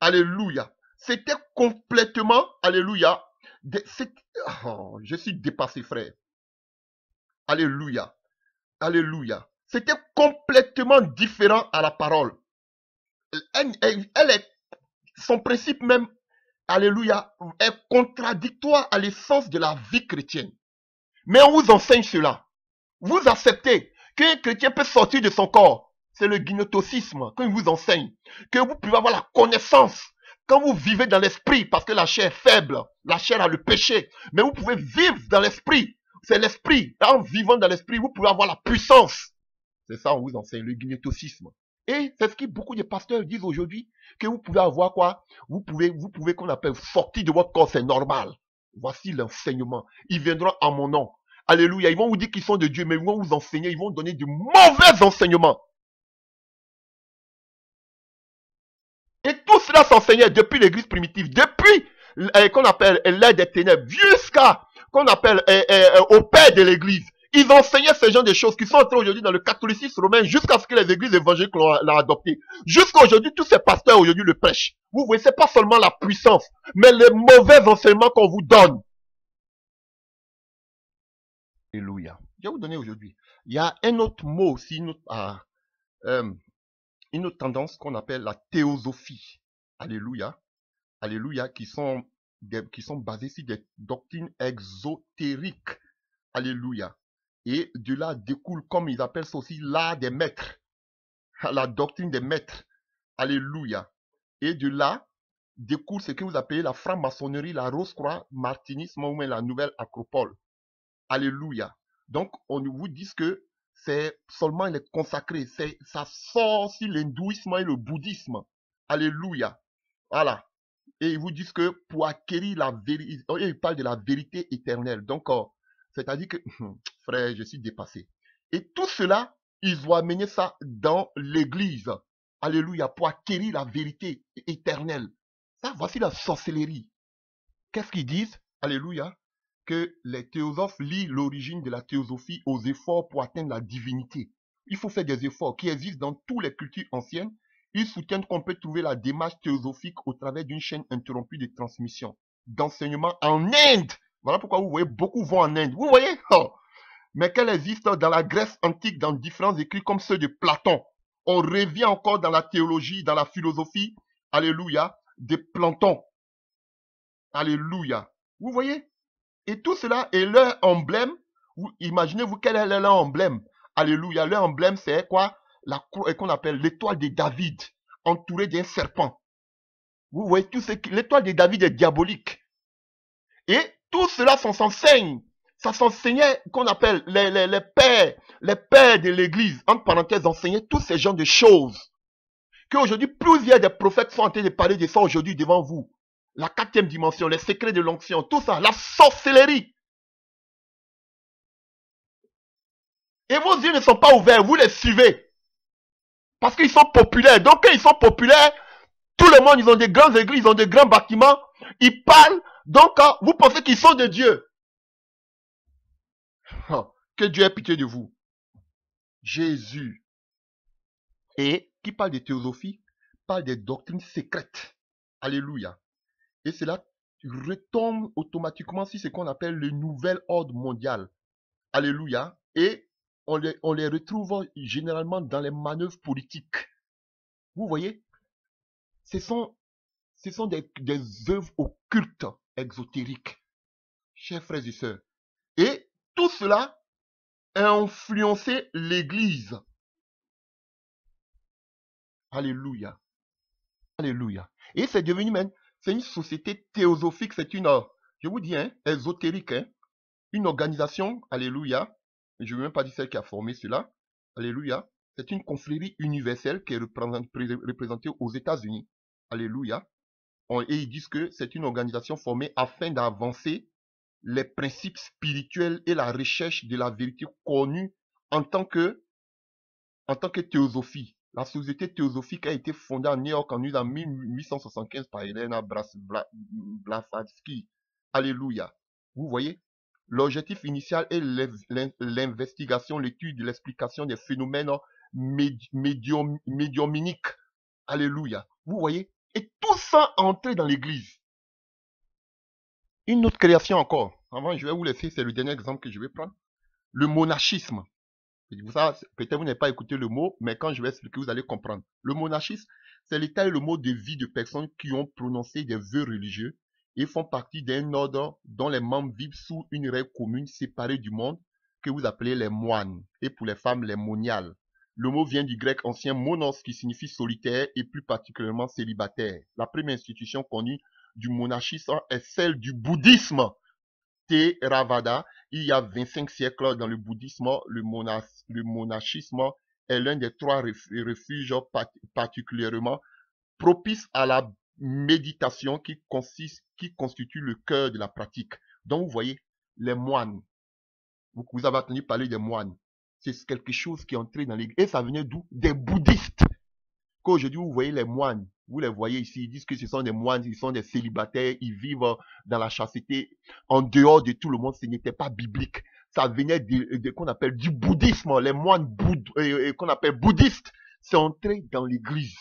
Alléluia. C'était complètement, alléluia, je suis dépassé, frère. Alléluia. Alléluia. C'était complètement différent à la parole. Son principe même, alléluia, est contradictoire à l'essence de la vie chrétienne. Mais on vous enseigne cela. Vous acceptez qu'un chrétien peut sortir de son corps. C'est le gnosticisme qu'on vous enseigne. Que vous pouvez avoir la connaissance. Quand vous vivez dans l'esprit, parce que la chair est faible, la chair a le péché, mais vous pouvez vivre dans l'esprit. C'est l'esprit. En vivant dans l'esprit, vous pouvez avoir la puissance. C'est ça, on vous enseigne, le gnosticisme. Et c'est ce que beaucoup de pasteurs disent aujourd'hui, que vous pouvez avoir quoi? Vous pouvez qu'on appelle sortir de votre corps, c'est normal. Voici l'enseignement. Ils viendront en mon nom. Alléluia. Ils vont vous dire qu'ils sont de Dieu, mais ils vont vous enseigner, ils vont donner de mauvais enseignements. Et tout cela s'enseignait depuis l'église primitive, depuis qu'on appelle l'ère des ténèbres, jusqu'à qu'on appelle au père de l'église. Ils enseignaient ce genre de choses qui sont entrées aujourd'hui dans le catholicisme romain jusqu'à ce que les églises évangéliques l'ont adopté. Jusqu'à aujourd'hui, tous ces pasteurs aujourd'hui le prêchent. Vous voyez, c'est pas seulement la puissance, mais les mauvais enseignements qu'on vous donne. Alléluia. Je vais vous donner aujourd'hui. Il y a un autre mot aussi, une autre tendance qu'on appelle la théosophie. Alléluia. Alléluia, qui sont basées sur des doctrines exotériques. Alléluia. Et de là découle, comme ils appellent ça aussi, l'art des maîtres. La doctrine des maîtres. Alléluia. Et de là découle ce que vous appelez la franc-maçonnerie, la rose-croix, martinisme ou même la nouvelle acropole. Alléluia. Donc, on vous dit que c'est seulement les consacrés. Ça sort sur l'hindouisme et le bouddhisme. Alléluia. Voilà. Et ils vous disent que pour acquérir la vérité, ils parlent de la vérité éternelle. Donc, c'est-à-dire que, frère, je suis dépassé. Et tout cela, ils vont amener ça dans l'église. Alléluia. Pour acquérir la vérité éternelle. Ça, voici la sorcellerie. Qu'est-ce qu'ils disent? Alléluia. Que les théosophes lient l'origine de la théosophie aux efforts pour atteindre la divinité. Il faut faire des efforts qui existent dans toutes les cultures anciennes. Ils soutiennent qu'on peut trouver la démarche théosophique au travers d'une chaîne interrompue de transmission, d'enseignement en Inde. Voilà pourquoi vous voyez beaucoup vont en Inde. Vous voyez? Oh. Mais qu'elle existe dans la Grèce antique, dans différents écrits comme ceux de Platon. On revient encore dans la théologie, dans la philosophie, alléluia, de Platon. Alléluia. Vous voyez? Et tout cela est leur emblème. Imaginez-vous quel est leur emblème. Alléluia. Leur emblème, c'est quoi? La croix qu'on appelle l'étoile de David, entourée d'un serpent. Vous voyez, l'étoile de David est diabolique. Et tout cela, ça s'enseigne. Ça s'enseignait, qu'on appelle les pères de l'église, entre parenthèses, enseignaient tous ces genres de choses. Qu'aujourd'hui, plusieurs des prophètes sont en train de parler de ça aujourd'hui devant vous. La 4e dimension, les secrets de l'onction, tout ça, la sorcellerie. Et vos yeux ne sont pas ouverts, vous les suivez. Parce qu'ils sont populaires. Donc quand ils sont populaires, tout le monde, ils ont des grandes églises, ils ont des grands bâtiments, ils parlent, donc vous pensez qu'ils sont de Dieu. Oh, que Dieu ait pitié de vous. Jésus. Et qui parle de théosophie, parle des doctrines secrètes. Alléluia. Et cela retombe automatiquement sur ce qu'on appelle le nouvel ordre mondial. Alléluia. et on les retrouve généralement dans les manœuvres politiques. Vous voyez, ce sont des œuvres occultes exotériques, chers frères et sœurs. Et tout cela a influencé l'Église. Alléluia. Alléluia. Et c'est devenu même, c'est une société théosophique, c'est une, je vous dis, hein, ésotérique, hein, une organisation, alléluia. Je ne veux même pas dire celle qui a formé cela. Alléluia. C'est une confrérie universelle qui est représentée aux États-Unis. Alléluia. Et ils disent que c'est une organisation formée afin d'avancer les principes spirituels et la recherche de la vérité connue en tant que théosophie. La société théosophique a été fondée en New York en 1875 par Elena Blavatsky. Alléluia. Vous voyez? L'objectif initial est l'investigation, l'étude, l'explication des phénomènes médiumniques. Alléluia. Vous voyez? Et tout ça entré dans l'église. Une autre création encore. Avant, je vais vous laisser, c'est le dernier exemple que je vais prendre. Le monachisme. Peut-être vous n'avez pas écouté le mot, mais quand je vais expliquer, vous allez comprendre. Le monachisme, c'est l'état et le mode de vie de personnes qui ont prononcé des vœux religieux et font partie d'un ordre dont les membres vivent sous une règle commune séparée du monde que vous appelez les moines, et pour les femmes, les moniales. Le mot vient du grec ancien monos qui signifie solitaire et plus particulièrement célibataire. La première institution connue du monachisme est celle du bouddhisme. Theravada. Il y a 25 siècles dans le bouddhisme, le monachisme est l'un des 3 refuges particulièrement propices à la méditation qui constitue le cœur de la pratique. Donc vous voyez, les moines, vous avez entendu parler des moines, c'est quelque chose qui est entré dans l'église. Et ça venait d'où? Des bouddhistes. Qu'aujourd'hui vous voyez les moines, vous les voyez ici, ils disent que ce sont des moines, ils sont des célibataires, ils vivent dans la chasteté, en dehors de tout le monde, ce n'était pas biblique. Ça venait de qu'on appelle du bouddhisme, les moines qu'on appelle bouddhistes, c'est entré dans l'église.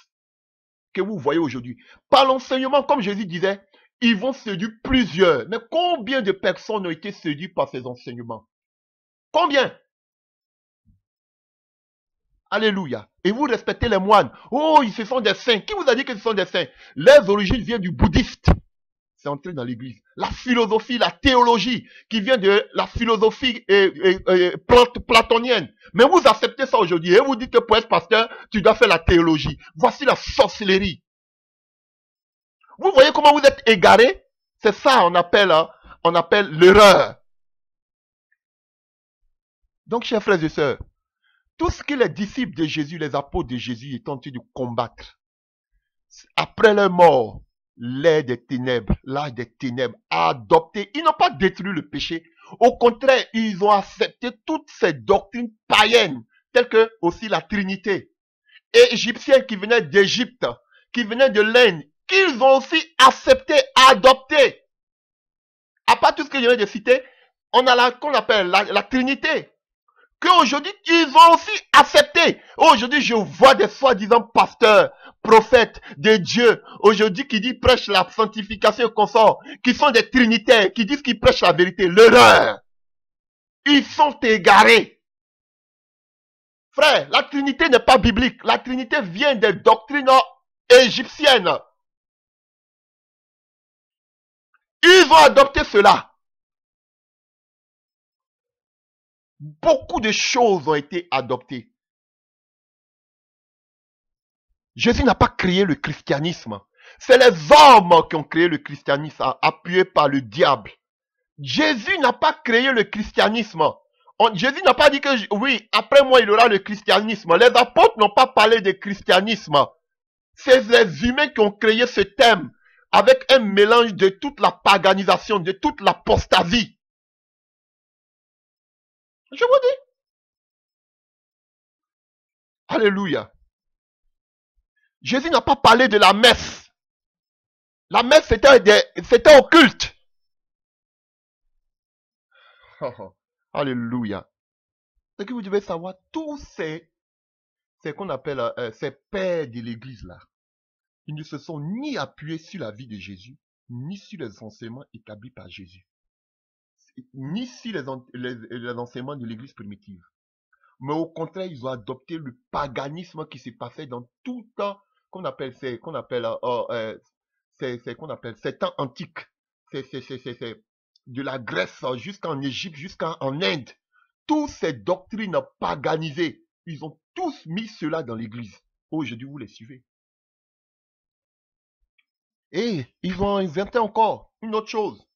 Que vous voyez aujourd'hui. Par l'enseignement, comme Jésus disait, ils vont séduire plusieurs. Mais combien de personnes ont été séduites par ces enseignements? Combien? Alléluia. Et vous respectez les moines. Oh, ce sont des saints. Qui vous a dit que ce sont des saints? Leurs origines viennent du bouddhiste. C'est entré dans l'église. La philosophie, la théologie, qui vient de la philosophie platonienne. Mais vous acceptez ça aujourd'hui et vous dites que pour être pasteur, tu dois faire la théologie. Voici la sorcellerie. Vous voyez comment vous êtes égarés? C'est ça on appelle l'erreur. Donc, chers frères et sœurs, tout ce que les disciples de Jésus, les apôtres de Jésus étaient en train de combattre, après leur mort, l'âge des ténèbres a adopté, ils n'ont pas détruit le péché. Au contraire, ils ont accepté toutes ces doctrines païennes, telles que aussi la Trinité, et égyptienne qui venait d'Égypte, qui venait de l'Inde, qu'ils ont aussi accepté, adopté. À part tout ce que je viens de citer, on a qu'on appelle la Trinité, qu'aujourd'hui, ils ont aussi accepté. Aujourd'hui, je vois des soi-disant pasteurs, prophètes de Dieu, aujourd'hui, qui disent prêchent la sanctification et consort, qui sont des trinitaires, qui disent qu'ils prêchent la vérité. L'erreur. Ils sont égarés. Frère, la Trinité n'est pas biblique. La Trinité vient des doctrines égyptiennes. Ils ont adopté cela. Beaucoup de choses ont été adoptées. Jésus n'a pas créé le christianisme. C'est les hommes qui ont créé le christianisme, appuyés par le diable. Jésus n'a pas créé le christianisme. Jésus n'a pas dit que, oui, après moi, il y aura le christianisme. Les apôtres n'ont pas parlé de christianisme. C'est les humains qui ont créé ce thème avec un mélange de toute la paganisation, de toute l'apostasie. Je vous dis. Alléluia. Jésus n'a pas parlé de la messe. La messe, c'était occulte. Alléluia. Ce que vous devez savoir, tous ces qu'on appelle ces pères de l'église là, ils ne se sont ni appuyés sur la vie de Jésus, ni sur les enseignements établis par Jésus. n'initient les enseignements de l'église primitive. Mais au contraire, ils ont adopté le paganisme qui s'est passé dans tout temps qu'on appelle, qu'on appelle ces temps antiques. C'est de la Grèce jusqu'en Égypte, jusqu'en Inde. Toutes ces doctrines paganisées, ils ont tous mis cela dans l'église. Aujourd'hui, vous les suivez. Et ils vont inventer encore une autre chose.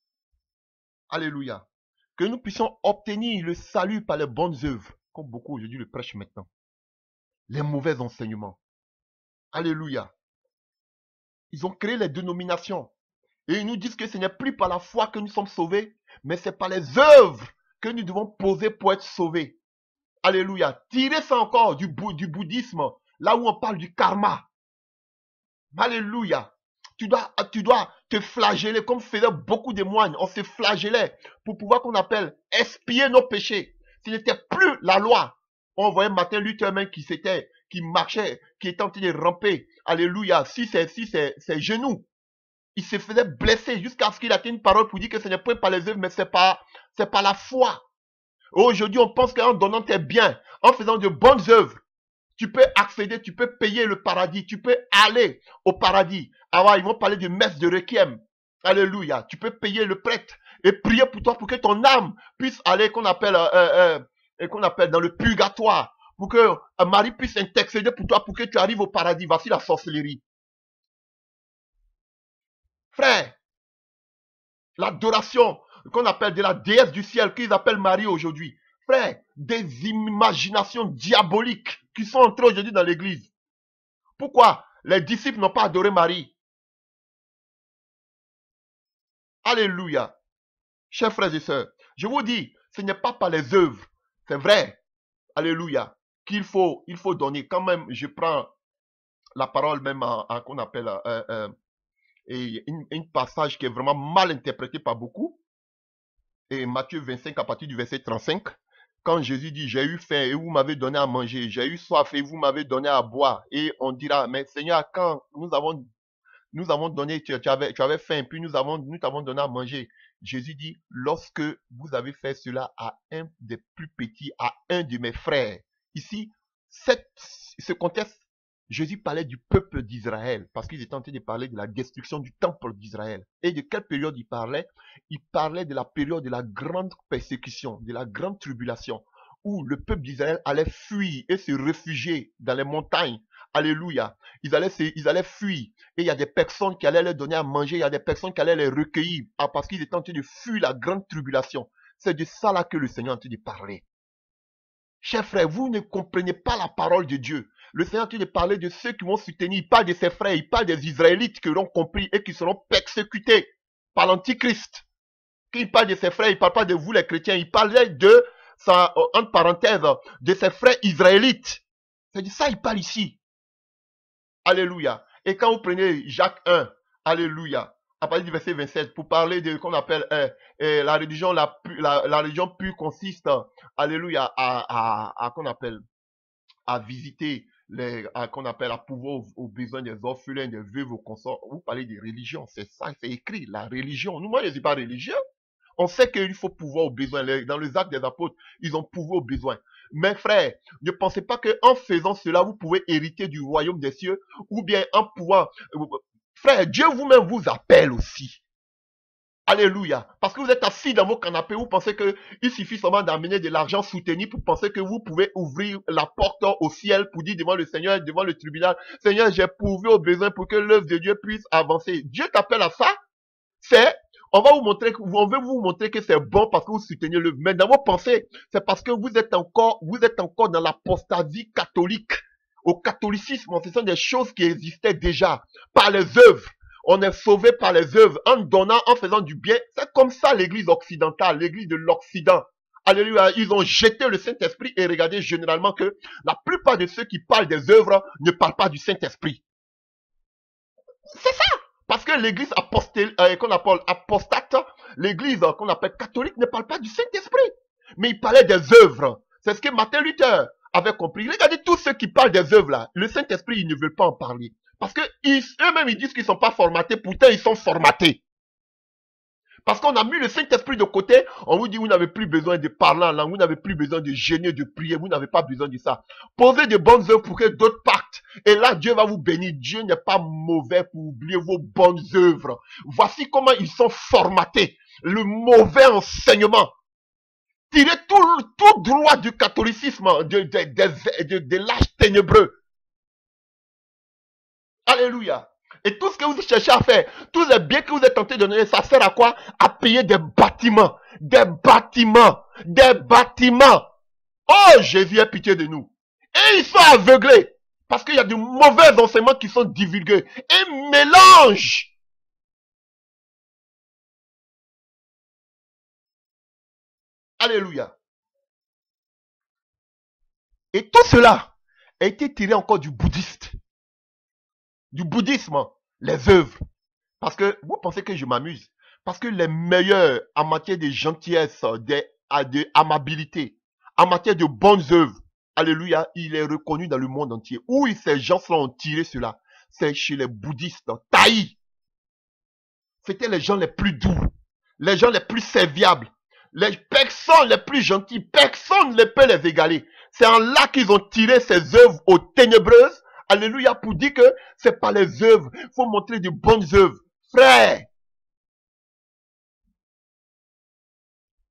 Alléluia. Que nous puissions obtenir le salut par les bonnes œuvres, comme beaucoup aujourd'hui le prêchent maintenant. Les mauvais enseignements. Alléluia. Ils ont créé les dénominations. Et ils nous disent que ce n'est plus par la foi que nous sommes sauvés, mais c'est par les œuvres que nous devons poser pour être sauvés. Alléluia. Tirez ça encore du bouddhisme, là où on parle du karma. Alléluia. Tu dois te flageller comme faisaient beaucoup de moines. On se flagellait pour pouvoir qu'on appelle expier nos péchés. Ce n'était plus la loi. On voyait Martin Luther même qui marchait, qui était en train de ramper. Alléluia. Si ses genoux, il se faisait blesser jusqu'à ce qu'il atteigne une parole pour dire que ce n'est pas par les œuvres, mais c'est par la foi. Aujourd'hui, on pense qu'en donnant tes biens, en faisant de bonnes œuvres, tu peux accéder, tu peux payer le paradis, tu peux aller au paradis. Alors, ils vont parler de messe de requiem. Alléluia. Tu peux payer le prêtre et prier pour toi pour que ton âme puisse aller, qu'on appelle dans le purgatoire, pour que Marie puisse intercéder pour toi pour que tu arrives au paradis. Voici la sorcellerie. Frère, l'adoration qu'on appelle de la déesse du ciel, qu'ils appellent Marie aujourd'hui. Frère, des imaginations diaboliques qui sont entrées aujourd'hui dans l'église. Pourquoi les disciples n'ont pas adoré Marie? Alléluia. Chers frères et sœurs, je vous dis, ce n'est pas par les œuvres, c'est vrai. Alléluia. Qu'il faut donner. Quand même, je prends la parole même qu'on appelle une passage qui est vraiment mal interprété par beaucoup. Et Matthieu 25 à partir du verset 35. Quand Jésus dit, j'ai eu faim et vous m'avez donné à manger, j'ai eu soif et vous m'avez donné à boire. Et on dira, mais Seigneur, quand nous avons donné, tu avais faim, puis nous t'avons donné à manger. Jésus dit, lorsque vous avez fait cela à un des plus petits, à un de mes frères. Ici, ce contexte, Jésus parlait du peuple d'Israël, parce qu'ils étaient en train de parler de la destruction du temple d'Israël. Et de quelle période il parlait? Il parlait de la période de la grande persécution, de la grande tribulation, où le peuple d'Israël allait fuir et se réfugier dans les montagnes. Alléluia. Ils allaient fuir. Et il y a des personnes qui allaient leur donner à manger, il y a des personnes qui allaient les recueillir, parce qu'ils étaient en train de fuir la grande tribulation. C'est de ça là que le Seigneur est en train de parler. Chers frères, vous ne comprenez pas la parole de Dieu. Le Seigneur est en train de parler de ceux qui vont soutenir. Il parle de ses frères, il parle des Israélites qui auront compris et qui seront persécutés par l'Antichrist. Quand il parle de ses frères, il ne parle pas de vous les chrétiens, il parlait de, entre parenthèses, de ses frères israélites. C'est de ça qu'il parle ici. Alléluia. Et quand vous prenez Jacques 1, alléluia, à partir du verset 27, pour parler de qu'on appelle la religion, la religion pure consiste, alléluia, qu'on appelle à visiter qu'on appelle à pouvoir aux besoins des orphelins, des veuves, aux consorts. Vous parlez de religion, c'est ça, c'est écrit, la religion. Nous, moi, je ne suis pas religieux. On sait qu'il faut pouvoir aux besoins. Dans les actes des apôtres, ils ont pouvoir aux besoins. Mais frère, ne pensez pas qu'en faisant cela, vous pouvez hériter du royaume des cieux, ou bien en pouvoir. Frère, Dieu vous-même vous appelle aussi. Alléluia. Parce que vous êtes assis dans vos canapés, vous pensez qu'il suffit seulement d'amener de l'argent soutenu pour penser que vous pouvez ouvrir la porte au ciel pour dire devant le Seigneur, devant le tribunal, Seigneur, j'ai pourvu aux besoins pour que l'œuvre de Dieu puisse avancer. Dieu t'appelle à ça. On veut vous montrer que c'est bon parce que vous soutenez l'œuvre. Mais dans vos pensées, c'est parce que vous êtes encore dans l'apostasie catholique. Au catholicisme, ce sont des choses qui existaient déjà par les œuvres. On est sauvé par les œuvres, en donnant, en faisant du bien. C'est comme ça l'église occidentale, l'église de l'Occident. Alléluia, ils ont jeté le Saint-Esprit et regardez généralement que la plupart de ceux qui parlent des œuvres ne parlent pas du Saint-Esprit. C'est ça. Parce que l'église qu'on appelle apostate, l'église qu'on appelle catholique ne parle pas du Saint-Esprit. Mais il parlait des œuvres. C'est ce que Martin Luther avait compris. Regardez tous ceux qui parlent des œuvres là. Le Saint-Esprit, ils ne veulent pas en parler. Parce que eux-mêmes, ils disent qu'ils ne sont pas formatés. Pourtant, ils sont formatés. Parce qu'on a mis le Saint-Esprit de côté, on vous dit vous n'avez plus besoin de parler en langue, vous n'avez plus besoin de jeûner, de prier, vous n'avez pas besoin de ça. Posez de bonnes œuvres pour que d'autres partent. Et là, Dieu va vous bénir. Dieu n'est pas mauvais pour oublier vos bonnes œuvres. Voici comment ils sont formatés. Le mauvais enseignement. Tirez tout droit du catholicisme, de l'âge ténébreux. Alléluia. Et tout ce que vous cherchez à faire, tous les biens que vous êtes tentés de donner, ça sert à quoi? À payer des bâtiments. Des bâtiments. Des bâtiments. Oh, Jésus, aie pitié de nous. Et ils sont aveuglés. Parce qu'il y a de mauvais enseignements qui sont divulgués. Un mélange. Alléluia. Et tout cela a été tiré encore du bouddhiste. Du bouddhisme, les œuvres. Parce que vous pensez que je m'amuse. Parce que les meilleurs en matière de gentillesse, d'amabilité, en matière de bonnes œuvres, alléluia, il est reconnu dans le monde entier. Où ces gens-là ont tiré cela? C'est chez les bouddhistes. Taï. C'était les gens les plus doux, les gens les plus serviables, les personnes les plus gentilles, personne ne peut les égaler. C'est en là qu'ils ont tiré ces œuvres aux ténébreuses. Alléluia, pour dire que c'est pas les œuvres. Il faut montrer de bonnes œuvres. Frère.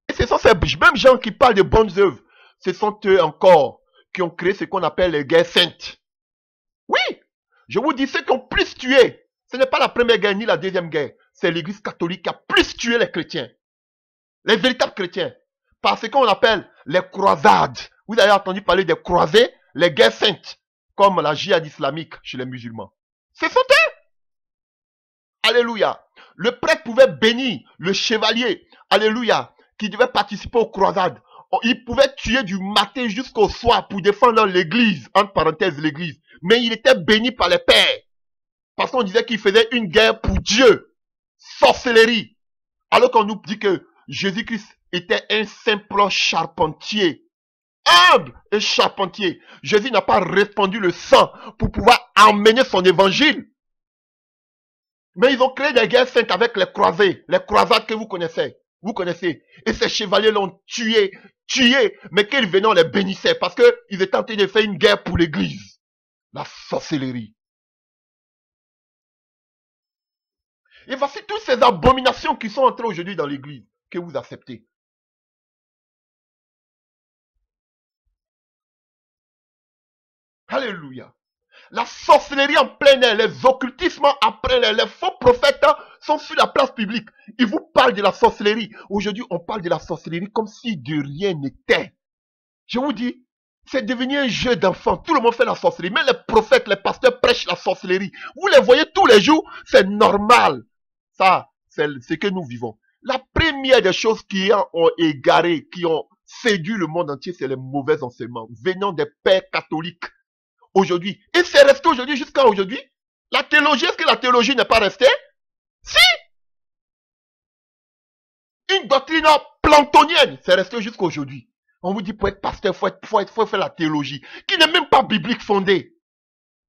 Et ce sont ces mêmes gens qui parlent de bonnes œuvres. Ce sont eux encore qui ont créé ce qu'on appelle les guerres saintes. Oui, je vous dis, ceux qui ont plus tué, ce n'est pas la première guerre ni la deuxième guerre. C'est l'église catholique qui a plus tué les chrétiens. Les véritables chrétiens. Par ce qu'on appelle les croisades. Vous avez entendu parler des croisés, les guerres saintes. Comme la djihad islamique chez les musulmans. Ce sont eux. Alléluia. Le prêtre pouvait bénir le chevalier. Alléluia. Qui devait participer aux croisades. Il pouvait tuer du matin jusqu'au soir pour défendre l'église. Entre parenthèses, l'église. Mais il était béni par les pères. Parce qu'on disait qu'il faisait une guerre pour Dieu. Sorcellerie. Alors qu'on nous dit que Jésus-Christ était un simple charpentier. Humble et charpentier. Jésus n'a pas répandu le sang pour pouvoir emmener son évangile. Mais ils ont créé des guerres saintes avec les croisés. Les croisades que vous connaissez. Vous connaissez. Et ces chevaliers l'ont tué. Mais qu'ils venaient, on les bénissait. Parce qu'ils étaient en train de faire une guerre pour l'église. La sorcellerie. Et voici toutes ces abominations qui sont entrées aujourd'hui dans l'église. Que vous acceptez. Alléluia. La sorcellerie en plein air, les occultismes en plein air, les faux prophètes sont sur la place publique. Ils vous parlent de la sorcellerie. Aujourd'hui, on parle de la sorcellerie comme si de rien n'était. Je vous dis, c'est devenu un jeu d'enfant. Tout le monde fait la sorcellerie. Même les prophètes, les pasteurs prêchent la sorcellerie. Vous les voyez tous les jours, c'est normal. Ça, c'est ce que nous vivons. La première des choses qui ont égaré, qui ont séduit le monde entier, c'est les mauvais enseignements venant des pères catholiques. Aujourd'hui. Et c'est resté aujourd'hui jusqu'à aujourd'hui. La théologie, est-ce que la théologie n'est pas restée? Si! Une doctrine plantonienne, c'est resté jusqu'à aujourd'hui. On vous dit pour être pasteur, faut faire la théologie, qui n'est même pas biblique fondée.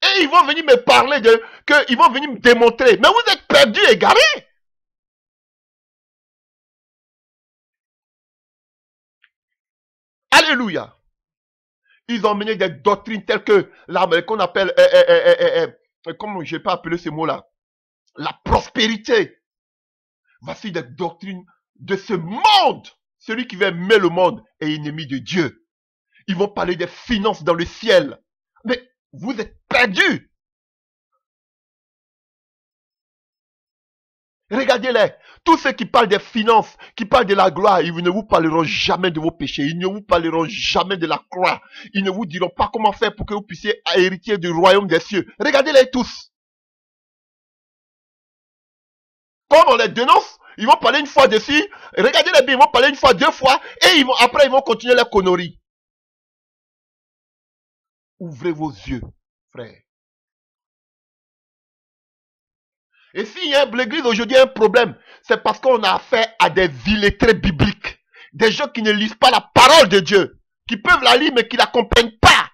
Et ils vont venir me parler ils vont venir me démontrer. Mais vous êtes perdus, égarés. Alléluia. Ils ont mené des doctrines telles que qu'on appelle, comment je n'ai pas appelé ce mot-là, la prospérité. Voici des doctrines de ce monde. Celui qui veut aimer le monde est ennemi de Dieu. Ils vont parler des finances dans le ciel. Mais vous êtes perdus. Regardez-les. Tous ceux qui parlent des finances, qui parlent de la gloire, ils ne vous parleront jamais de vos péchés. Ils ne vous parleront jamais de la croix. Ils ne vous diront pas comment faire pour que vous puissiez hériter du royaume des cieux. Regardez-les tous. Comme on les dénonce, ils vont parler une fois dessus. Regardez-les bien, ils vont parler une fois, 2 fois. Et après, ils vont continuer la connerie. Ouvrez vos yeux, frère. Et s'il y a l'église aujourd'hui un problème, c'est parce qu'on a affaire à des illettrés bibliques. Des gens qui ne lisent pas la parole de Dieu. Qui peuvent la lire mais qui ne la comprennent pas.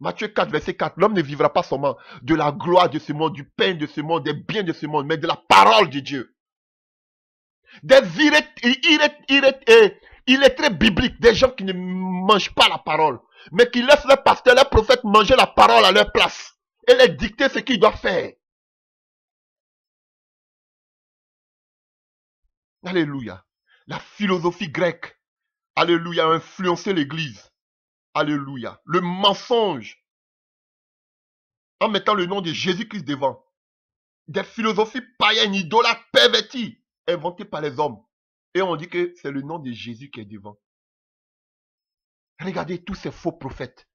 Matthieu 4, verset 4. L'homme ne vivra pas seulement de la gloire de ce monde, du pain de ce monde, des biens de ce monde, mais de la parole de Dieu. Des illettrés bibliques, des gens qui ne mangent pas la parole, mais qui laissent leurs pasteurs, leurs prophètes manger la parole à leur place et les dicter ce qu'ils doivent faire. Alléluia. La philosophie grecque, alléluia, a influencé l'église. Alléluia. Le mensonge, en mettant le nom de Jésus-Christ devant. Des philosophies païennes, idolâtres, perverties, inventées par les hommes. Et on dit que c'est le nom de Jésus qui est devant. Regardez tous ces faux prophètes.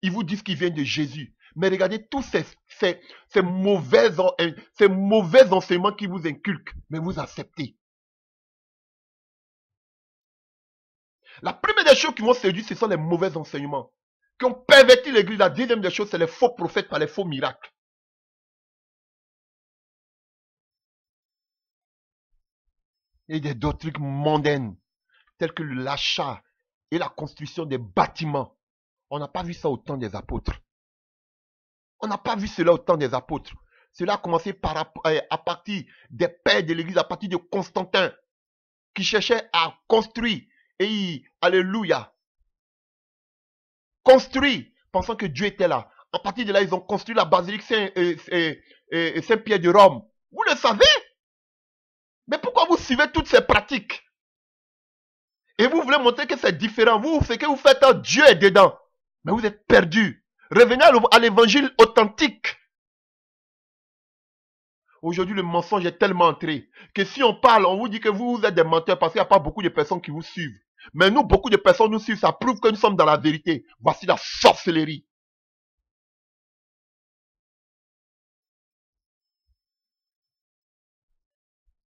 Ils vous disent qu'ils viennent de Jésus. Mais regardez tous ces mauvais enseignements qui vous inculquent. Mais vous acceptez. La première des choses qui vont séduire, ce sont les mauvais enseignements. Qui ont perverti l'église. La deuxième des choses, c'est les faux prophètes par les faux miracles. Et des doctrines mondaines, telles que l'achat et la construction des bâtiments. On n'a pas vu ça au temps des apôtres. On n'a pas vu cela au temps des apôtres. Cela a commencé à partir des pères de l'église, à partir de Constantin, qui cherchait à construire. Et alléluia. Construire, pensant que Dieu était là. À partir de là, ils ont construit la basilique Saint-Pierre de Rome. Vous le savez? Mais pourquoi vous suivez toutes ces pratiques? Et vous voulez montrer que c'est différent. Vous, ce que vous faites, Dieu est dedans. Mais vous êtes perdus. Revenez à l'évangile authentique. Aujourd'hui, le mensonge est tellement entré que si on parle, on vous dit que vous êtes des menteurs parce qu'il n'y a pas beaucoup de personnes qui vous suivent. Mais nous, beaucoup de personnes nous suivent. Ça prouve que nous sommes dans la vérité. Voici la sorcellerie.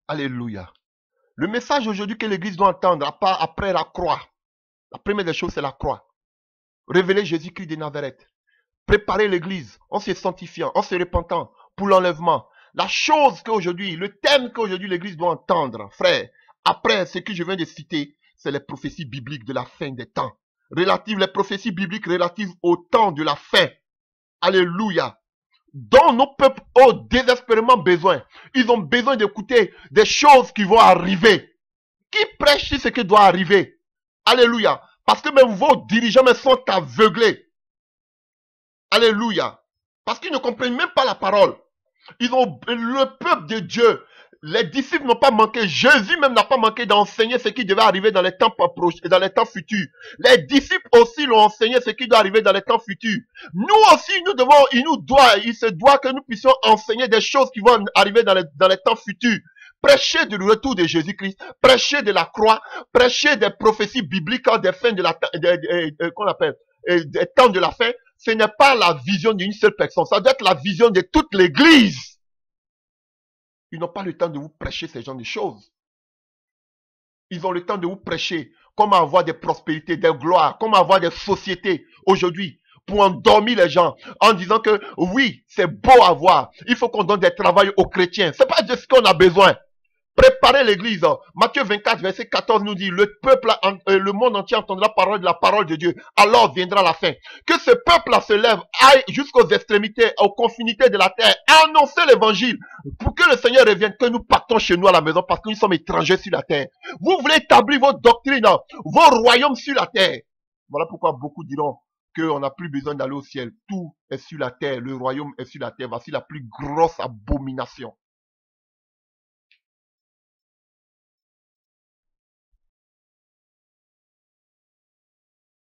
Alléluia. Le message aujourd'hui que l'Église doit entendre après la croix. La première des choses, c'est la croix. Révéler Jésus-Christ de Nazareth. Préparer l'Église en se sanctifiant, en se repentant pour l'enlèvement. La chose qu'aujourd'hui, le thème qu'aujourd'hui l'Église doit entendre, frère, après ce que je viens de citer, c'est les prophéties bibliques de la fin des temps. Les prophéties bibliques relatives au temps de la fin. Alléluia. Dont nos peuples ont désespérément besoin. Ils ont besoin d'écouter des choses qui vont arriver. Qui prêche ce qui doit arriver? Alléluia. Parce que même vos dirigeants sont aveuglés. Alléluia. Parce qu'ils ne comprennent même pas la parole. Le peuple de Dieu, les disciples n'ont pas manqué. Jésus même n'a pas manqué d'enseigner ce qui devait arriver dans les temps futurs. Les disciples aussi l'ont enseigné ce qui doit arriver dans les temps futurs. Nous aussi, il se doit que nous puissions enseigner des choses qui vont arriver dans les temps futurs. Prêcher du retour de Jésus-Christ, prêcher de la croix, prêcher des prophéties bibliques des fins de la qu'on appelle des temps de la fin. Ce n'est pas la vision d'une seule personne. Ça doit être la vision de toute l'église. Ils n'ont pas le temps de vous prêcher ce genre de choses. Ils ont le temps de vous prêcher comment avoir des prospérités, des gloires, comment avoir des sociétés aujourd'hui pour endormir les gens en disant que oui, c'est beau à voir. Il faut qu'on donne des travails aux chrétiens. C'est pas de ce qu'on a besoin. Préparez l'église. Matthieu 24, verset 14 nous dit, le monde entier entendra la parole de Dieu. Alors viendra la fin. Que ce peuple-là se lève, aille jusqu'aux extrémités, aux confinités de la terre, annoncer l'évangile. Pour que le Seigneur revienne, que nous partons chez nous à la maison parce que nous sommes étrangers sur la terre. Vous voulez établir vos doctrines, vos royaumes sur la terre. Voilà pourquoi beaucoup diront qu'on n'a plus besoin d'aller au ciel. Tout est sur la terre. Le royaume est sur la terre. Voici la plus grosse abomination.